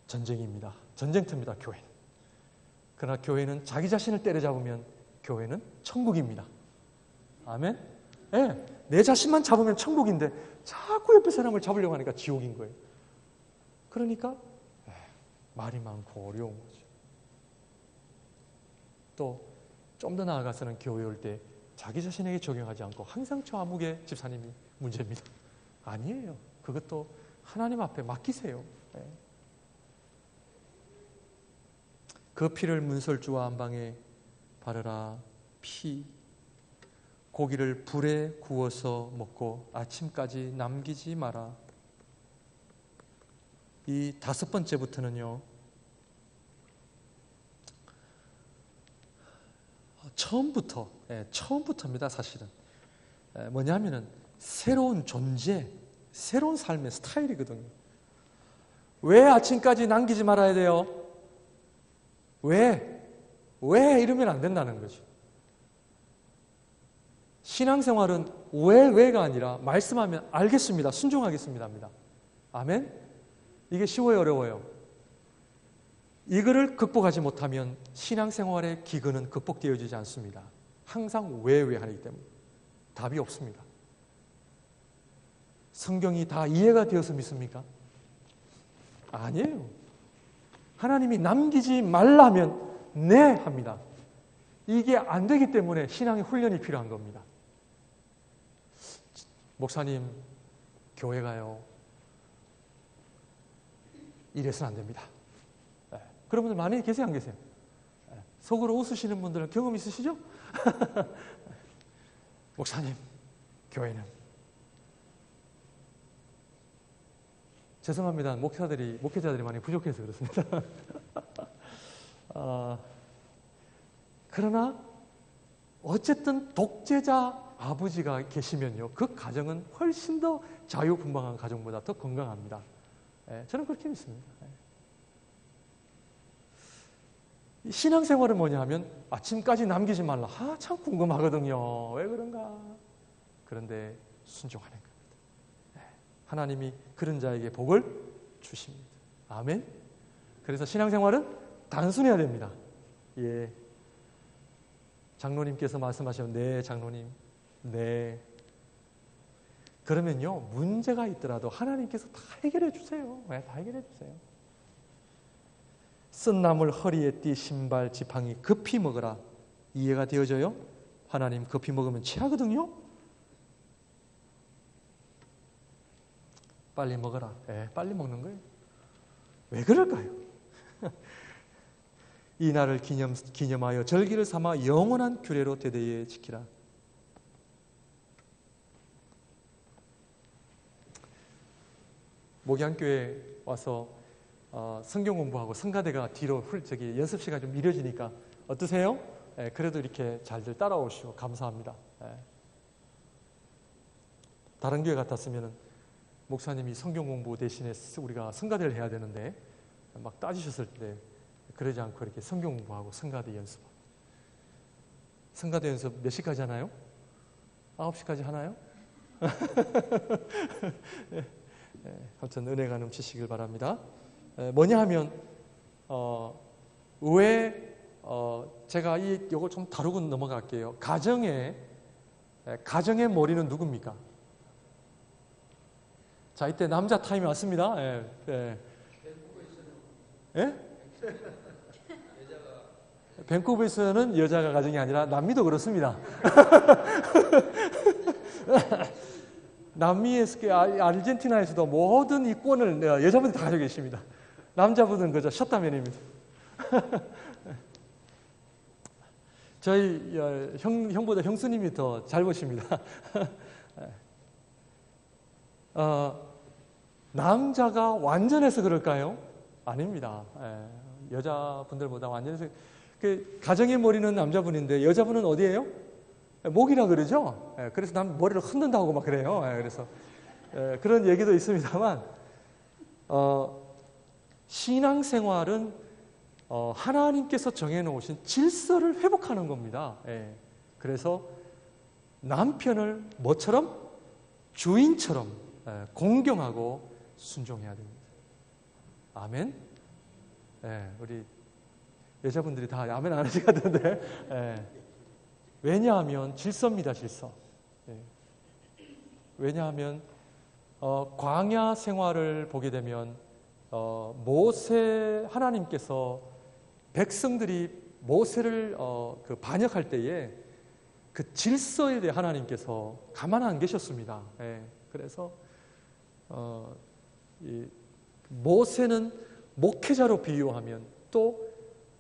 전쟁입니다. 전쟁터입니다. 교회는. 그러나 교회는 자기 자신을 때려잡으면 교회는 천국입니다. 아멘? 네, 내 자신만 잡으면 천국인데 자꾸 옆에 사람을 잡으려고 하니까 지옥인 거예요. 그러니까 말이 많고 어려운 거죠. 또 좀 더 나아가서는 교회 올 때 자기 자신에게 적용하지 않고 항상 저 아무개 집사님이 문제입니다. 아니에요. 그것도 하나님 앞에 맡기세요. 그 피를 문설주와 안방에 바르라. 피. 고기를 불에 구워서 먹고 아침까지 남기지 마라. 이 5번째부터는요. 처음부터입니다. 사실은. 뭐냐면은 새로운 존재, 새로운 삶의 스타일이거든요. 왜 아침까지 남기지 말아야 돼요? 왜 이러면 안 된다는 거죠. 신앙생활은 왜가 아니라 말씀하면 알겠습니다. 순종하겠습니다. 합니다. 아멘? 이게 쉬워요, 어려워요? 이거를 극복하지 못하면 신앙생활의 기근은 극복되어지지 않습니다. 항상 왜 하기 때문에 답이 없습니다. 성경이 다 이해가 되어서 믿습니까? 아니에요. 하나님이 남기지 말라면 네 합니다. 이게 안 되기 때문에 신앙의 훈련이 필요한 겁니다. 목사님, 교회 가요. 이래서는 안 됩니다. 그런 분들 많이 계세요, 안 계세요? 속으로 웃으시는 분들은 경험 있으시죠? 목사님, 교회는 죄송합니다. 목회자들이 많이 부족해서 그렇습니다. 그러나 어쨌든 독재자 아버지가 계시면요, 그 가정은 훨씬 더 자유분방한 가정보다 더 건강합니다. 저는 그렇게 믿습니다. 신앙생활은 뭐냐 하면 아침까지 남기지 말라. 참 궁금하거든요. 왜 그런가? 그런데 순종하는 겁니다. 하나님이 그런 자에게 복을 주십니다. 아멘. 그래서 신앙생활은 단순해야 됩니다. 예. 장로님께서 말씀하시면 네, 장로님. 네. 그러면요, 문제가 있더라도 하나님께서 다 해결해 주세요. 다 해결해 주세요. 쓴 나물 허리에 띠 신발 지팡이 급히 먹어라. 이해가 되어져요? 하나님 급히 먹으면 취하거든요. 빨리 먹어라. 빨리 먹는 거예요. 왜 그럴까요? 이 날을 기념하여 절기를 삼아 영원한 규례로 대대에 지키라. 목양교회 와서 성경 공부하고 성가대가 뒤로 연습 시간이 좀 미뤄지니까 어떠세요? 그래도 이렇게 잘들 따라오시고 감사합니다. 다른 교회 같았으면 목사님이 성경 공부 대신에 우리가 성가대를 해야 되는데 막 따지셨을 때 그러지 않고 이렇게 성경 공부하고 성가대 연습. 성가대 연습 몇 시까지 하나요? 9시까지 하나요? 아무튼 은혜가 넘치시길 바랍니다. 뭐냐 하면 왜 제가 이걸 좀 다루고 넘어갈게요. 가정의 머리는 누굽니까? 자, 이때 남자 타임이 왔습니다. 밴쿠버에서는 여자가 가정이 아니라 남미도 그렇습니다. 남미에서 아르헨티나에서도 모든 이권을 여자분들이 다 가지고 계십니다. 남자분은 그저 셧다맨입니다. 저희 형보다 형수님이 더 잘 보십니다. 남자가 완전해서 그럴까요? 아닙니다. 여자분들보다 완전해서 가정의 머리는 남자분인데 여자분은 어디예요? 목이라 그러죠. 그래서 남 머리를 흔든다고 막 그래요. 그래서 그런 얘기도 있습니다만 신앙생활은 하나님께서 정해놓으신 질서를 회복하는 겁니다. 그래서 남편을 뭐처럼? 주인처럼 공경하고 순종해야 됩니다. 아멘? 우리 여자분들이 다 아멘 안 하실 것 같은데 왜냐하면 질서입니다. 질서. 왜냐하면 광야 생활을 보게 되면 하나님께서 백성들이 모세를 반역할 때에 그 질서에 대해 하나님께서 가만 안 계셨습니다. 그래서 모세는 목회자로 비유하면 또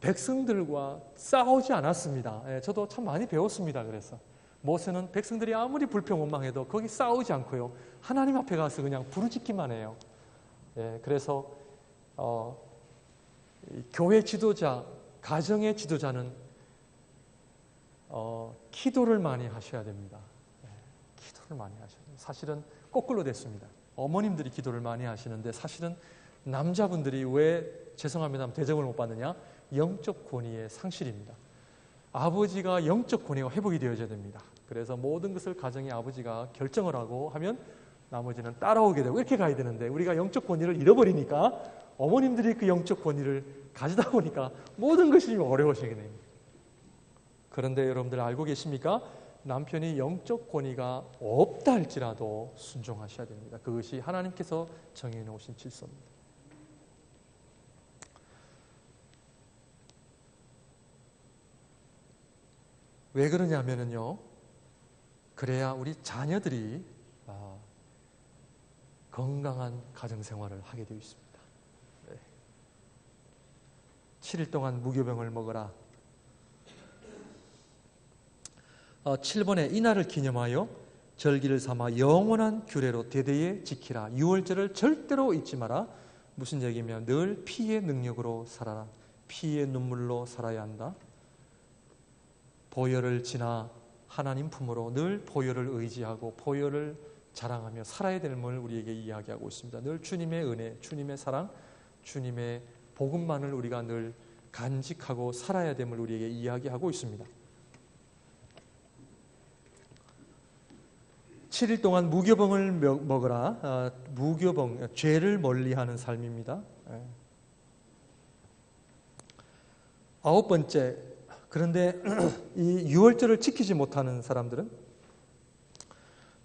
백성들과 싸우지 않았습니다. 저도 참 많이 배웠습니다. 그래서 모세는 백성들이 아무리 불평원망해도 거기 싸우지 않고요. 하나님 앞에 가서 그냥 부르짖기만 해요. 그래서 교회 지도자, 가정의 지도자는 기도를 많이 하셔야 됩니다. 기도를 많이 하셔야 됩니다. 사실은 거꾸로 됐습니다. 어머님들이 기도를 많이 하시는데 사실은 남자분들이 왜 죄송합니다 대접을 못 받느냐? 영적 권위의 상실입니다. 아버지가 영적 권위가 회복이 되어져야 됩니다. 그래서 모든 것을 가정의 아버지가 결정을 하고 하면 나머지는 따라오게 되고 이렇게 가야 되는데 우리가 영적 권위를 잃어버리니까 어머님들이 그 영적 권위를 가지다 보니까 모든 것이 어려워지게 됩니다. 그런데 여러분들 알고 계십니까? 남편이 영적 권위가 없다 할지라도 순종하셔야 됩니다. 그것이 하나님께서 정해놓으신 질서입니다. 왜 그러냐면요. 그래야 우리 자녀들이 건강한 가정생활을 하게 되어 있습니다. 7일 동안 무교병을 먹어라. 7번에 이날을 기념하여 절기를 삼아 영원한 규례로 대대에 지키라. 유월절을 절대로 잊지 마라. 무슨 얘기냐면 늘 피의 능력으로 살아라. 피의 눈물로 살아야 한다. 보혈을 지나 하나님 품으로 늘 보혈을 의지하고 보혈을 자랑하며 살아야 됨을 우리에게 이야기하고 있습니다. 늘 주님의 은혜, 주님의 사랑, 주님의 복음만을 우리가 늘 간직하고 살아야 됨을 우리에게 이야기하고 있습니다. 7일 동안 무교병을 먹으라. 무교병, 죄를 멀리하는 삶입니다. 9번째, 그런데 이 유월절을 지키지 못하는 사람들은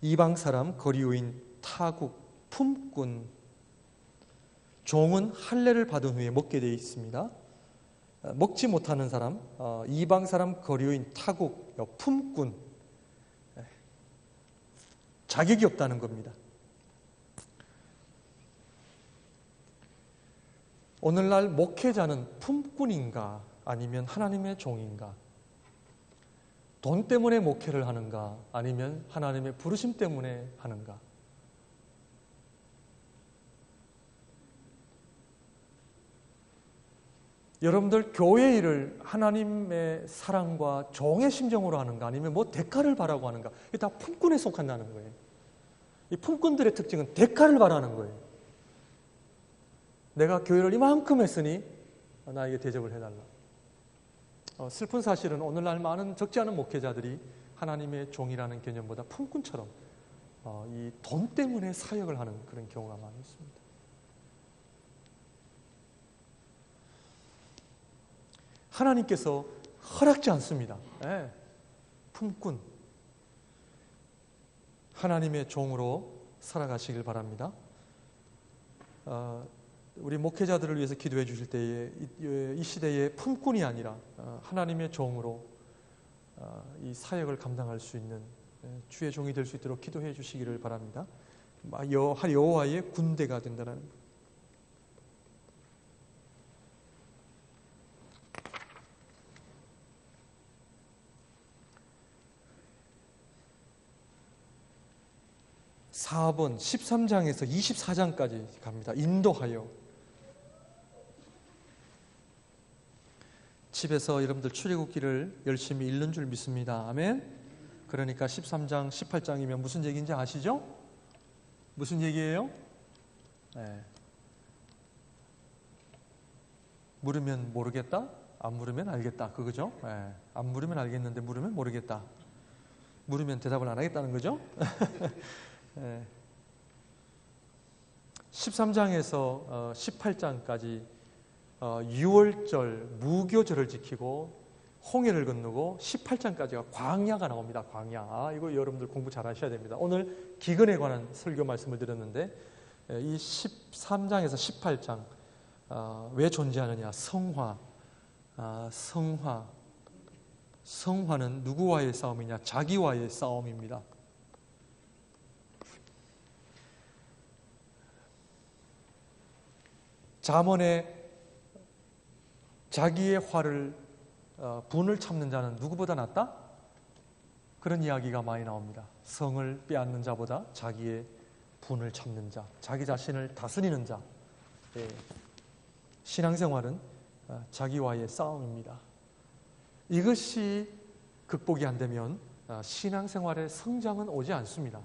이방 사람, 거리요인, 타국, 품꾼, 종은 할례를 받은 후에 먹게 되어 있습니다. 먹지 못하는 사람, 이방 사람, 거리요인, 타국, 품꾼, 자격이 없다는 겁니다. 오늘날 목회자는 품꾼인가 아니면 하나님의 종인가? 돈 때문에 목회를 하는가? 아니면 하나님의 부르심 때문에 하는가? 여러분들 교회 일을 하나님의 사랑과 종의 심정으로 하는가? 아니면 뭐 대가를 바라고 하는가? 이게 다 품꾼에 속한다는 거예요. 이 품꾼들의 특징은 대가를 바라는 거예요. 내가 교회를 이만큼 했으니 나에게 대접을 해달라. 슬픈 사실은 오늘날 많은 적지 않은 목회자들이 하나님의 종이라는 개념보다 품꾼처럼 이 돈 때문에 사역을 하는 그런 경우가 많이 있습니다. 하나님께서 허락지 않습니다. 네. 품꾼. 하나님의 종으로 살아가시길 바랍니다. 우리 목회자들을 위해서 기도해 주실 때에 이 시대의 품꾼이 아니라 하나님의 종으로 이 사역을 감당할 수 있는 주의 종이 될 수 있도록 기도해 주시기를 바랍니다. 여호와의 군대가 된다는 것. 사번 13장에서 24장까지 갑니다. 인도하여. 집에서 여러분들 출애굽기를 열심히 읽는 줄 믿습니다. 아멘. 그러니까 13장, 18장이면 무슨 얘기인지 아시죠? 무슨 얘기예요? 네. 물으면 모르겠다? 안 물으면 알겠다. 그거죠? 네. 안 물으면 알겠는데 물으면 모르겠다. 물으면 대답을 안 하겠다는 거죠? 13장에서 18장까지 6월절 무교절을 지키고 홍해를 건너고 18장까지가 광야가 나옵니다. 광야. 이거 여러분들 공부 잘 하셔야 됩니다. 오늘 기근에 관한 설교 말씀을 드렸는데 이 13장에서 18장 왜 존재하느냐? 성화는 누구와의 싸움이냐? 자기와의 싸움입니다. 잠언에 자기의 화를 분을 참는 자는 누구보다 낫다? 그런 이야기가 많이 나옵니다. 성을 빼앗는 자보다 자기의 분을 참는 자, 자기 자신을 다스리는 자. 신앙생활은 자기와의 싸움입니다. 이것이 극복이 안 되면 신앙생활의 성장은 오지 않습니다.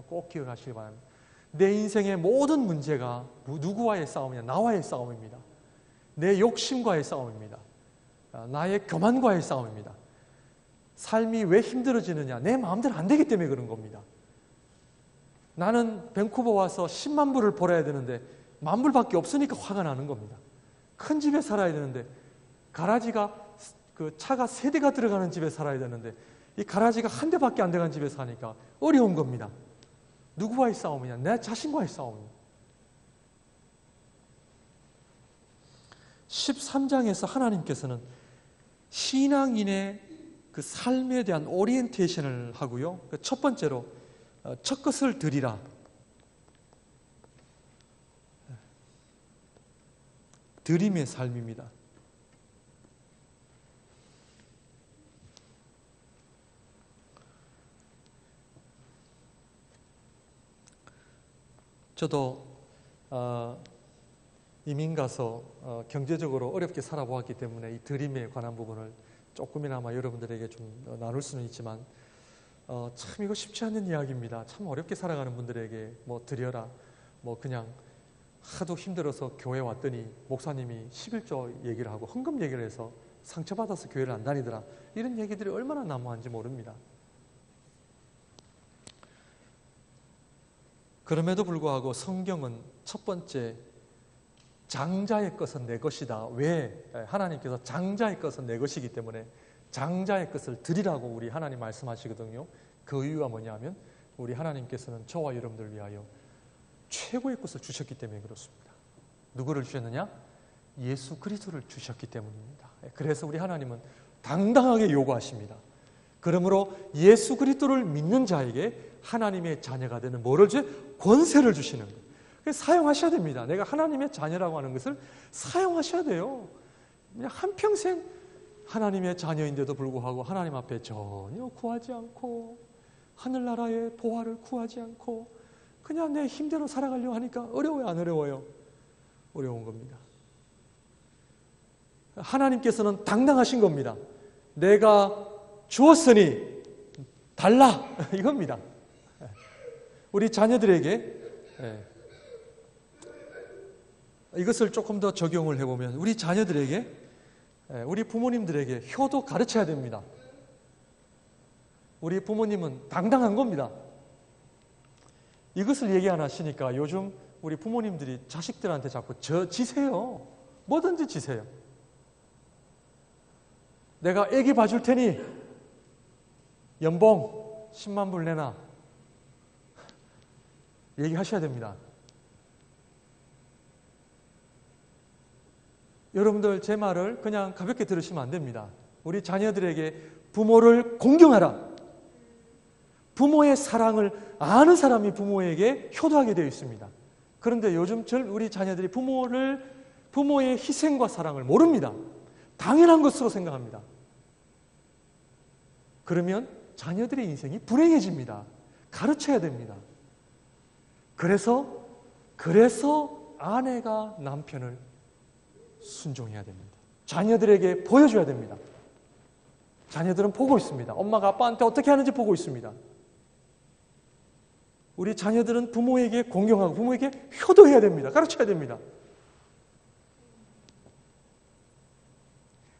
꼭 기억하시기 바랍니다. 내 인생의 모든 문제가 누구와의 싸움이냐? 나와의 싸움입니다. 내 욕심과의 싸움입니다. 나의 교만과의 싸움입니다. 삶이 왜 힘들어지느냐? 내 마음대로 안 되기 때문에 그런 겁니다. 나는 밴쿠버 와서 10만 불을 벌어야 되는데 1만 불밖에 없으니까 화가 나는 겁니다. 큰 집에 살아야 되는데 가라지가 그 차가 3대가 들어가는 집에 살아야 되는데 이 가라지가 1대밖에 안 들어간 집에 사니까 어려운 겁니다. 누구와의 싸움이냐? 내 자신과의 싸움입니다. 13장에서 하나님께서는 신앙인의 그 삶에 대한 오리엔테이션을 하고요. 첫 번째로 첫 것을 드리라. 드림의 삶입니다. 저도 이민 가서 경제적으로 어렵게 살아보았기 때문에 이 드림에 관한 부분을 조금이나마 여러분들에게 좀 나눌 수는 있지만 참 이거 쉽지 않은 이야기입니다. 참 어렵게 살아가는 분들에게 뭐 드려라, 뭐 그냥 하도 힘들어서 교회 왔더니 목사님이 11조 얘기를 하고 헌금 얘기를 해서 상처받아서 교회를 안 다니더라, 이런 얘기들이 얼마나 난무한지 모릅니다. 그럼에도 불구하고 성경은 첫 번째 장자의 것은 내 것이다. 왜? 하나님께서 장자의 것은 내 것이기 때문에 장자의 것을 드리라고 우리 하나님 말씀하시거든요. 그 이유가 뭐냐면 우리 하나님께서는 저와 여러분들을 위하여 최고의 것을 주셨기 때문에 그렇습니다. 누구를 주셨느냐? 예수 그리스도를 주셨기 때문입니다. 그래서 우리 하나님은 당당하게 요구하십니다. 그러므로 예수 그리스도를 믿는 자에게 하나님의 자녀가 되는 뭐를 주세요? 권세를 주시는 거예요. 사용하셔야 됩니다. 내가 하나님의 자녀라고 하는 것을 사용하셔야 돼요. 그냥 한평생 하나님의 자녀인데도 불구하고 하나님 앞에 전혀 구하지 않고 하늘나라의 보화를 구하지 않고 그냥 내 힘대로 살아가려고 하니까 어려워요, 안 어려워요? 어려운 겁니다. 하나님께서는 당당하신 겁니다. 내가 주었으니 달라 이겁니다. 우리 자녀들에게 이것을 조금 더 적용을 해보면 우리 자녀들에게 우리 부모님들에게 효도 가르쳐야 됩니다. 우리 부모님은 당당한 겁니다. 이것을 얘기 안 하시니까 요즘 우리 부모님들이 자식들한테 자꾸 지세요. 뭐든지 지세요. 내가 애기 봐줄 테니 연봉 10만 불 내놔. 얘기하셔야 됩니다. 여러분들 제 말을 그냥 가볍게 들으시면 안 됩니다. 우리 자녀들에게 부모를 공경하라. 부모의 사랑을 아는 사람이 부모에게 효도하게 되어 있습니다. 그런데 요즘 우리 자녀들이 부모의 희생과 사랑을 모릅니다. 당연한 것으로 생각합니다. 그러면 자녀들의 인생이 불행해집니다. 가르쳐야 됩니다. 그래서 아내가 남편을 순종해야 됩니다. 자녀들에게 보여줘야 됩니다. 자녀들은 보고 있습니다. 엄마가 아빠한테 어떻게 하는지 보고 있습니다. 우리 자녀들은 부모에게 공경하고 부모에게 효도해야 됩니다. 가르쳐야 됩니다.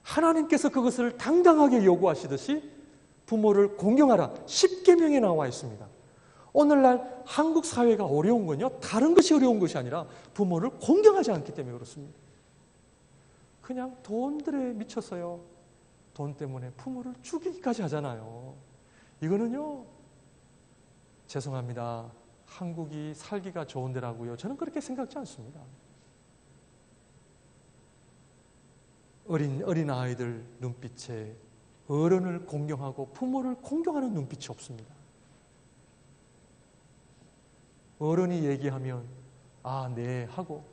하나님께서 그것을 당당하게 요구하시듯이 부모를 공경하라. 10계명에 나와 있습니다. 오늘날 한국 사회가 어려운 건요, 다른 것이 어려운 것이 아니라 부모를 공경하지 않기 때문에 그렇습니다. 그냥 돈들에 미쳐서요, 돈 때문에 부모를 죽이기까지 하잖아요. 이거는요, 죄송합니다. 한국이 살기가 좋은 데라고요. 저는 그렇게 생각지 않습니다. 어린 아이들 눈빛에 어른을 공경하고 부모를 공경하는 눈빛이 없습니다. 어른이 얘기하면 아, 네 하고,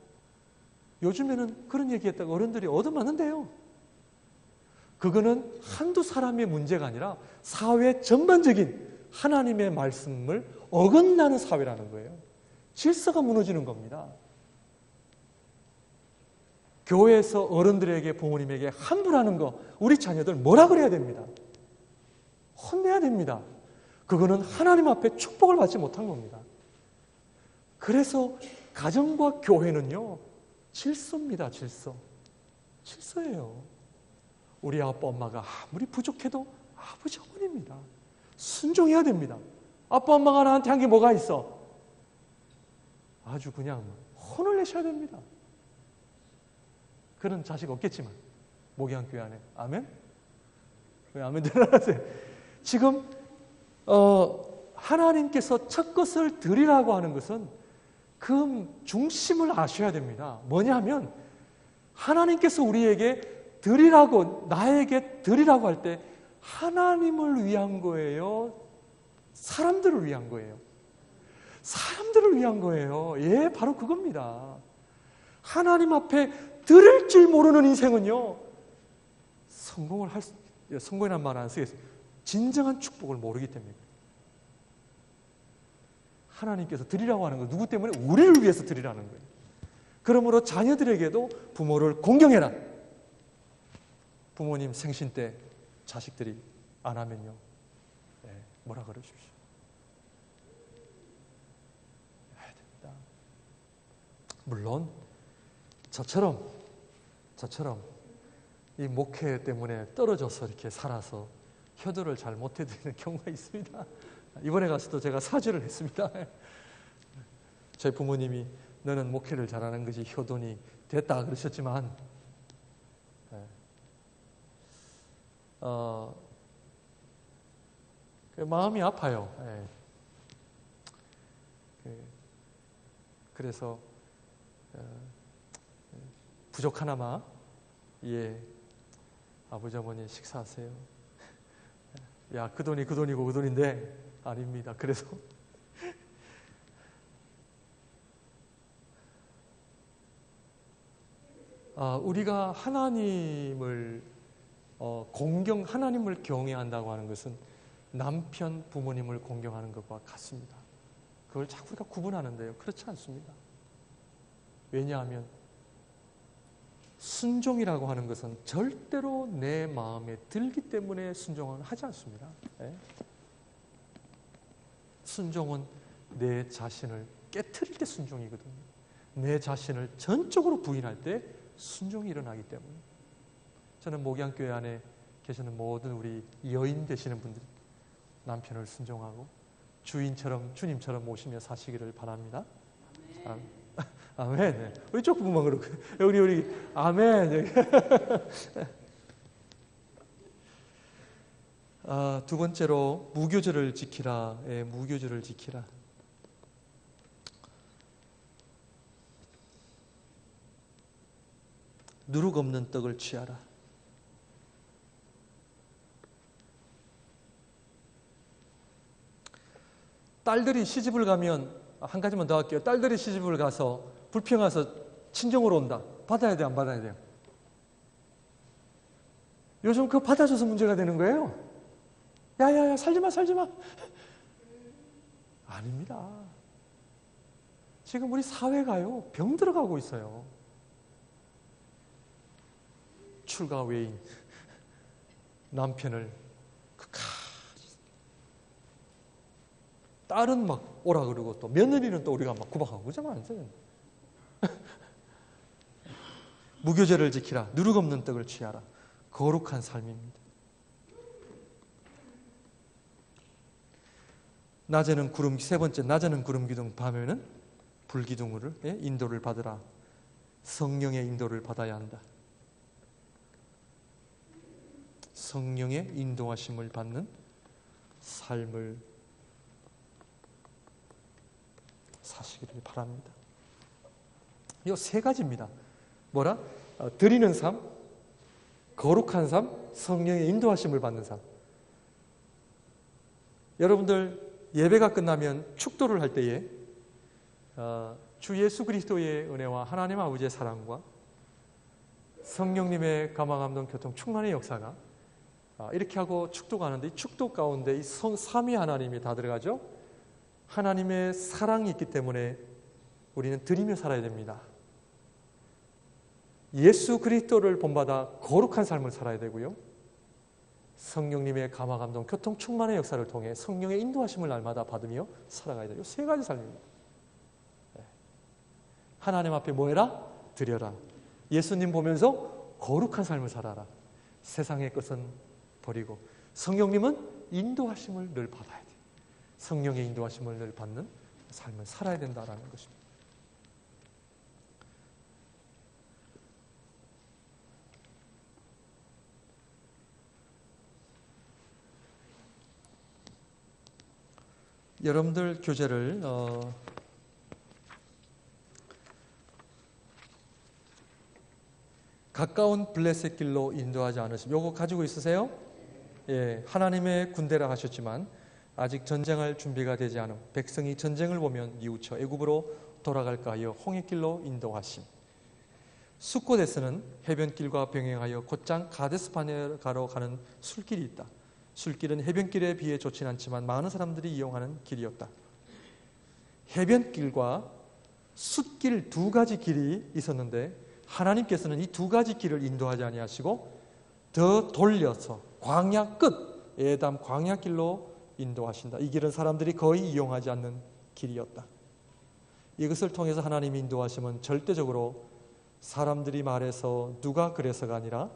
요즘에는 그런 얘기했다가 어른들이 얻어맞는데요. 그거는 한두 사람의 문제가 아니라 사회 전반적인 하나님의 말씀을 어긋나는 사회라는 거예요. 질서가 무너지는 겁니다. 교회에서 어른들에게 부모님에게 함부라는 거 우리 자녀들 뭐라 그래야 됩니다. 혼내야 됩니다. 그거는 하나님 앞에 축복을 받지 못한 겁니다. 그래서 가정과 교회는요, 질서입니다. 질서예요. 우리 아빠 엄마가 아무리 부족해도 아버지 어머니입니다. 순종해야 됩니다. 아빠 엄마가 나한테 한 게 뭐가 있어? 아주 그냥 혼을 내셔야 됩니다. 그런 자식 없겠지만 목양교회 안에. 아멘? 왜 아멘 들어가세요? 지금 하나님께서 첫 것을 드리라고 하는 것은 그 중심을 아셔야 됩니다. 뭐냐면 하나님께서 우리에게 드리라고, 나에게 드리라고 할 때 하나님을 위한 거예요? 사람들을 위한 거예요? 사람들을 위한 거예요. 예, 바로 그겁니다. 하나님 앞에 드릴 줄 모르는 인생은요, 성공이라는 말 안 쓰겠어요. 진정한 축복을 모르기 때문에. 하나님께서 드리라고 하는 거 누구 때문에? 우리를 위해서 드리라는 거예요. 그러므로 자녀들에게도 부모를 공경해라. 부모님 생신 때 자식들이 안 하면요, 뭐라 그러십시오. 해야 됩니다. 물론 저처럼 이 목회 때문에 떨어져서 이렇게 살아서 효도를 잘 못해드리는 경우가 있습니다. 이번에 가서도 제가 사죄를 했습니다. 저희 부모님이 너는 목회를 잘하는 것이 효도니 됐다 그러셨지만 마음이 아파요. 그래서 부족하나마 아버지 어머니 식사하세요. 야, 그 돈이 그 돈이고 그 돈인데 아닙니다. 그래서 우리가 하나님을 하나님을 경외한다고 하는 것은 남편, 부모님을 공경하는 것과 같습니다. 그걸 자꾸 우리가 구분하는데요. 그렇지 않습니다. 왜냐하면 순종이라고 하는 것은 절대로 내 마음에 들기 때문에 순종은 하지 않습니다. 순종은 내 자신을 깨트릴 때 순종이거든요. 내 자신을 전적으로 부인할 때 순종이 일어나기 때문에 저는 목양교회 안에 계시는 모든 우리 여인 되시는 분들이 남편을 순종하고 주님처럼 모시며 사시기를 바랍니다. 아멘. 우리 쪽 부부만 그렇고 우리 아멘. 두 번째로 무교절을 지키라. 무교절을 지키라. 누룩 없는 떡을 취하라. 딸들이 시집을 가면 한 가지만 더 할게요. 딸들이 시집을 가서 불평해서 친정으로 온다. 받아야 돼, 안 받아야 돼요? 요즘 그거 받아줘서 문제가 되는 거예요. 야야야, 살지마. 아닙니다. 지금 우리 사회가요, 병 들어가고 있어요. 출가 외인 남편을 딸은 막 오라 그러고 또 며느리는 또 우리가 막 구박하고 그러잖아요. 무교절을 지키라. 누룩 없는 떡을 취하라. 거룩한 삶입니다. 낮에는 세 번째, 낮에는 구름 기둥, 밤에는 불 기둥으로 인도를 받으라. 성령의 인도를 받아야 한다. 성령의 인도하심을 받는 삶을 사시기를 바랍니다. 이 세 가지입니다. 뭐라? 드리는 삶, 거룩한 삶, 성령의 인도하심을 받는 삶. 여러분들 예배가 끝나면 축도를 할 때에 주 예수 그리스도의 은혜와 하나님 아버지의 사랑과 성령님의 감화감동 교통 충만의 역사가 이렇게 하고 축도가 하는데 이 축도 가운데 이 삼위 하나님이 다 들어가죠. 하나님의 사랑이 있기 때문에 우리는 드리며 살아야 됩니다. 예수 그리스도를 본받아 거룩한 삶을 살아야 되고요. 성령님의 감화감동 교통 충만의 역사를 통해 성령의 인도하심을 날마다 받으며 살아가야 돼요. 세 가지 삶입니다. 하나님 앞에 뭐 해라? 드려라. 예수님 보면서 거룩한 삶을 살아라. 세상의 것은 버리고 성령님은 인도하심을 늘 받아야 돼요. 성령의 인도하심을 늘 받는 삶을 살아야 된다는 것입니다. 여러분들 교재를 가까운 블레셋 길로 인도하지 않으시면 요거 가지고 있으세요? 예, 하나님의 군대라 하셨지만 아직 전쟁할 준비가 되지 않은 백성이 전쟁을 보면 뉘우쳐 애굽으로 돌아갈까 하여 홍해길로 인도하심. 숫곳에서는 해변길과 병행하여 곧장 가데스바네가로 가는 술길이 있다. 술길은 해변길에 비해 좋지는 않지만 많은 사람들이 이용하는 길이었다. 해변길과 숫길 두 가지 길이 있었는데 하나님께서는 이 두 가지 길을 인도하지 아니하시고 더 돌려서 광야 끝 에담 광야길로 인도하신다. 이 길은 사람들이 거의 이용하지 않는 길이었다. 이것을 통해서 하나님이 인도하심은 절대적으로 사람들이 말해서 누가 그래서가 아니라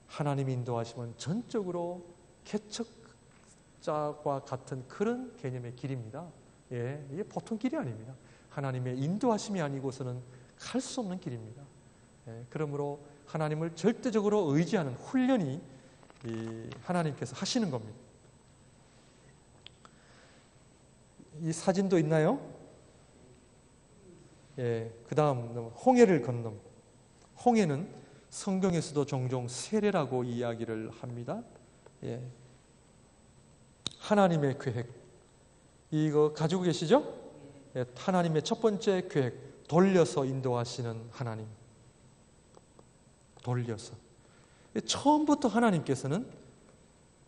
하나님이 인도하심은 전적으로 개척자와 같은 그런 개념의 길입니다. 예, 이게 보통 길이 아닙니다. 하나님의 인도하심이 아니고서는 갈 수 없는 길입니다. 예, 그러므로 하나님을 절대적으로 의지하는 훈련이 하나님께서 하시는 겁니다. 이 사진도 있나요? 예, 그 다음 홍해를 건넌. 홍해는 성경에서도 종종 세례라고 이야기를 합니다. 예. 하나님의 계획 이거 가지고 계시죠? 예, 하나님의 첫 번째 계획 돌려서 인도하시는 하나님. 돌려서 처음부터 하나님께서는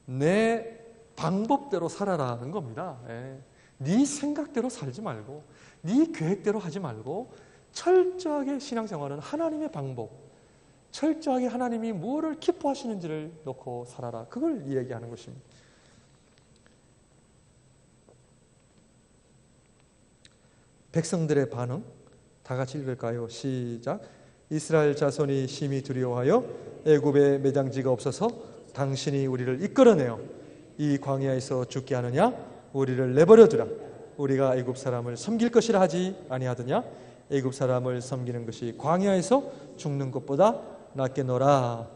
내 방법대로 살아라는 겁니다. 네 생각대로 살지 말고, 네 계획대로 하지 말고 철저하게 신앙생활은 하나님의 방법, 철저하게 하나님이 무엇을 기뻐하시는지를 놓고 살아라. 그걸 이야기하는 것입니다. 백성들의 반응 다 같이 읽을까요? 시작. 이스라엘 자손이 심히 두려워하여 애굽에 매장지가 없어서 당신이 우리를 이끌어내어 이 광야에서 죽게 하느냐? 우리를 내버려 두라. 우리가 애굽 사람을 섬길 것이라 하지 아니하더냐? 애굽 사람을 섬기는 것이 광야에서 죽는 것보다 낫겠노라.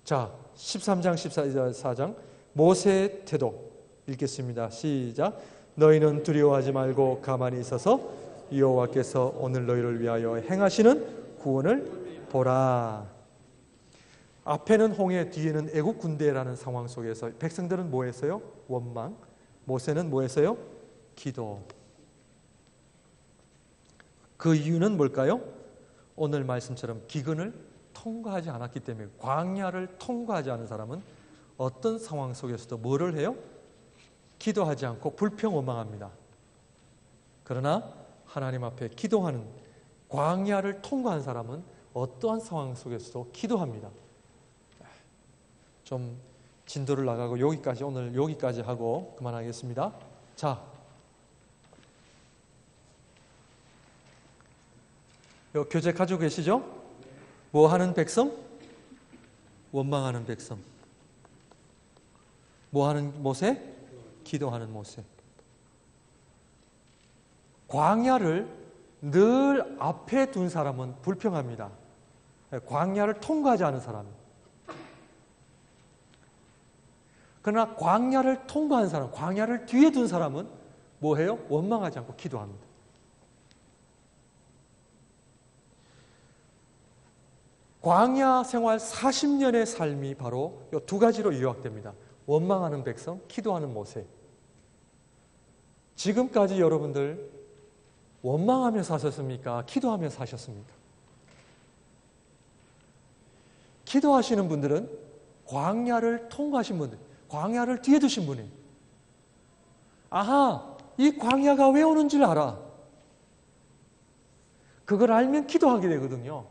자, 13장 14장 모세의 태도 읽겠습니다. 시작. 너희는 두려워하지 말고 가만히 있어서 여호와께서 오늘 너희를 위하여 행하시는 구원을 보라. 앞에는 홍해, 뒤에는 애국 군대라는 상황 속에서 백성들은 뭐 했어요? 원망. 모세는 뭐 했어요? 기도. 그 이유는 뭘까요? 오늘 말씀처럼 기근을 통과하지 않았기 때문에. 광야를 통과하지 않은 사람은 어떤 상황 속에서도 뭐를 해요? 기도하지 않고 불평 원망합니다. 그러나 하나님 앞에 기도하는, 광야를 통과한 사람은 어떠한 상황 속에서도 기도합니다. 좀 진도를 나가고 오늘 여기까지 하고 그만하겠습니다. 자, 교재 가지고 계시죠? 뭐 하는 백성? 원망하는 백성. 뭐 하는 모세? 기도하는 모세. 광야를 늘 앞에 둔 사람은 불평합니다. 광야를 통과하지 않은 사람. 그러나 광야를 통과한 사람, 광야를 뒤에 둔 사람은 뭐 해요? 원망하지 않고 기도합니다. 광야 생활 40년의 삶이 바로 이 두 가지로 요약됩니다. 원망하는 백성, 기도하는 모세. 지금까지 여러분들 원망하며 사셨습니까? 기도하며 사셨습니까? 기도하시는 분들은 광야를 통과하신 분들, 광야를 뒤에 두신 분이에요. 아하, 이 광야가 왜 오는 줄 알아. 그걸 알면 기도하게 되거든요.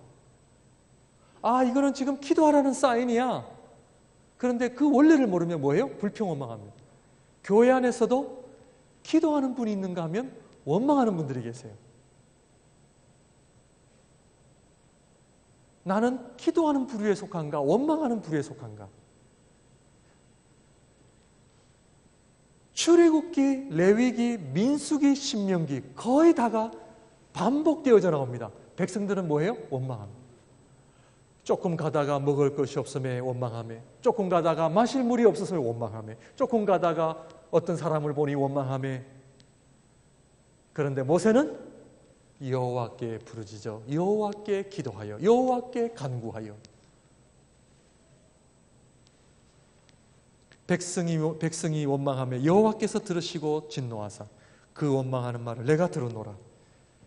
아, 이거는 지금 기도하라는 사인이야. 그런데 그 원리를 모르면 뭐예요? 불평 원망합니다. 교회 안에서도 기도하는 분이 있는가 하면 원망하는 분들이 계세요. 나는 기도하는 부류에 속한가? 원망하는 부류에 속한가? 출애굽기, 레위기, 민수기, 신명기 거의 다가 반복되어져 나옵니다. 백성들은 뭐예요? 원망합니다. 조금 가다가 먹을 것이 없음에 원망하며, 조금 가다가 마실 물이 없어서 원망하며, 조금 가다가 어떤 사람을 보니 원망하며. 그런데 모세는 여호와께 부르짖어 여호와께 기도하여 여호와께 간구하여. 백성이 원망하며 여호와께서 들으시고 진노하사 그 원망하는 말을 내가 들었노라.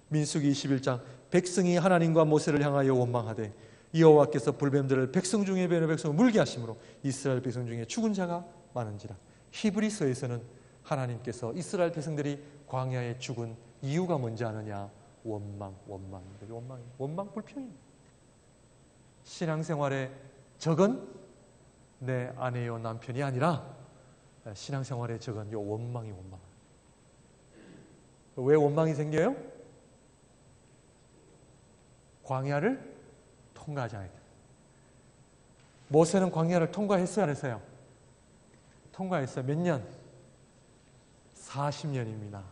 민수기 21장 백성이 하나님과 모세를 향하여 원망하되 여호와께서 불뱀들을 백성 중에 베어 백성을 물게 하심으로 이스라엘 백성 중에 죽은 자가 많은지라. 히브리서에서는 하나님께서 이스라엘 백성들이 광야에 죽은 이유가 뭔지 아느냐? 원망, 불평입니다. 신앙생활의 적은 내 아내요 남편이 아니라 신앙생활의 적은 요 원망이 원망. 왜 원망이 생겨요? 광야를 통과하지 않았다. 모세는 광야를 통과했어요, 안 했어요? 통과했어요. 몇 년? 40년입니다.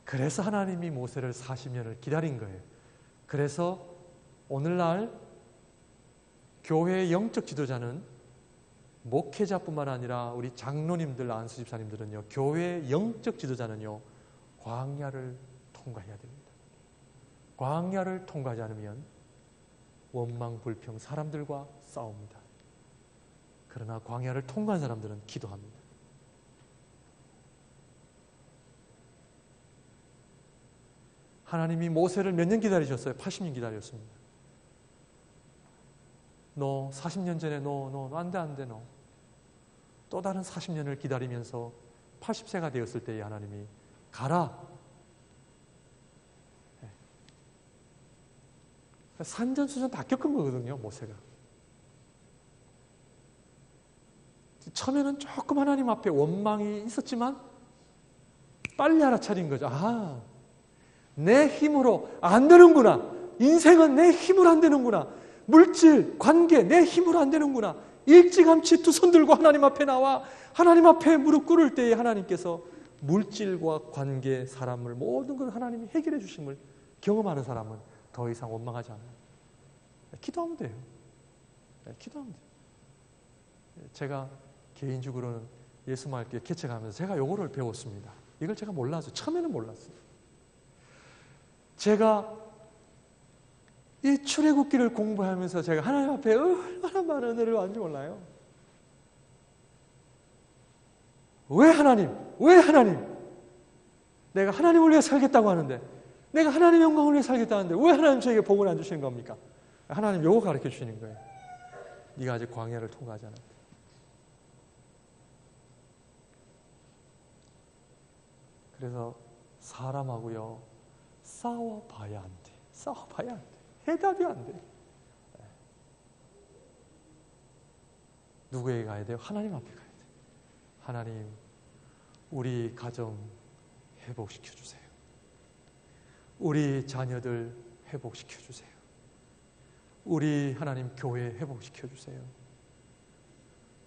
그래서 하나님이 모세를 40년을 기다린 거예요. 그래서 오늘날 교회의 영적 지도자는 목회자뿐만 아니라 우리 장로님들, 안수집사님들은요, 교회의 영적 지도자는요, 광야를 통과해야 됩니다. 광야를 통과하지 않으면 원망, 불평, 사람들과 싸웁니다. 그러나 광야를 통과한 사람들은 기도합니다. 하나님이 모세를 몇 년 기다리셨어요? 80년 기다렸습니다. 너 40년 전에 너 안 돼. 또 다른 40년을 기다리면서 80세가 되었을 때에 하나님이 가라. 산전수전 다 겪은 거거든요, 모세가. 처음에는 조금 하나님 앞에 원망이 있었지만 빨리 알아차린 거죠. 아, 내 힘으로 안 되는구나. 인생은 내 힘으로 안 되는구나. 물질, 관계, 내 힘으로 안 되는구나. 일찌감치 두 손 들고 하나님 앞에 나와 하나님 앞에 무릎 꿇을 때에 하나님께서 물질과 관계, 사람을 모든 걸 하나님이 해결해 주심을 경험하는 사람은 더 이상 원망하지 않아요. 기도하면 돼요. 기도하면 돼요. 제가 개인적으로는 예수 말기 개척하면서 제가 요거를 배웠습니다. 이걸 제가 몰라서 처음에는 몰랐어요. 제가 이 출애굽기를 공부하면서 제가 하나님 앞에 얼마나 많은 은혜를 받는지 몰라요. 왜 하나님? 내가 하나님을 위해 살겠다고 하는데, 내가 하나님의 영광을 위해 살겠다고 하는데 왜 하나님 저에게 복을 안 주시는 겁니까? 하나님 요거 가르쳐 주시는 거예요. 네가 아직 광야를 통과하지 않았다. 그래서 사람하고요 싸워봐야 안 돼. 해답이 안 돼. 누구에게 가야 돼요? 하나님 앞에 가야 돼. 하나님, 우리 가정 회복시켜 주세요. 우리 자녀들 회복시켜 주세요. 우리 하나님 교회 회복시켜 주세요.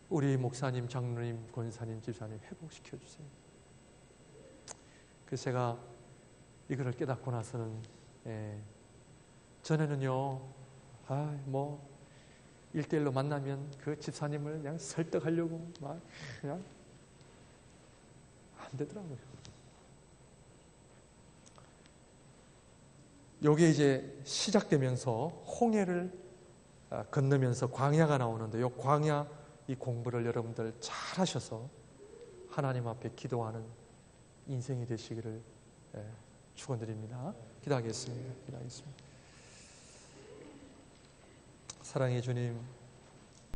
우리 목사님, 장로님, 권사님, 집사님 회복시켜 주세요. 그래서 제가 이거를 깨닫고 나서는 전에는요, 1대1로 만나면 그 집사님을 그냥 설득하려고 막 그냥 안 되더라고요. 요게 이제 시작되면서 홍해를 건너면서 광야가 나오는데 요 광야 이 공부를 여러분들 잘 하셔서 하나님 앞에 기도하는 인생이 되시기를 축원드립니다. 기도하겠습니다. 사랑의 주님,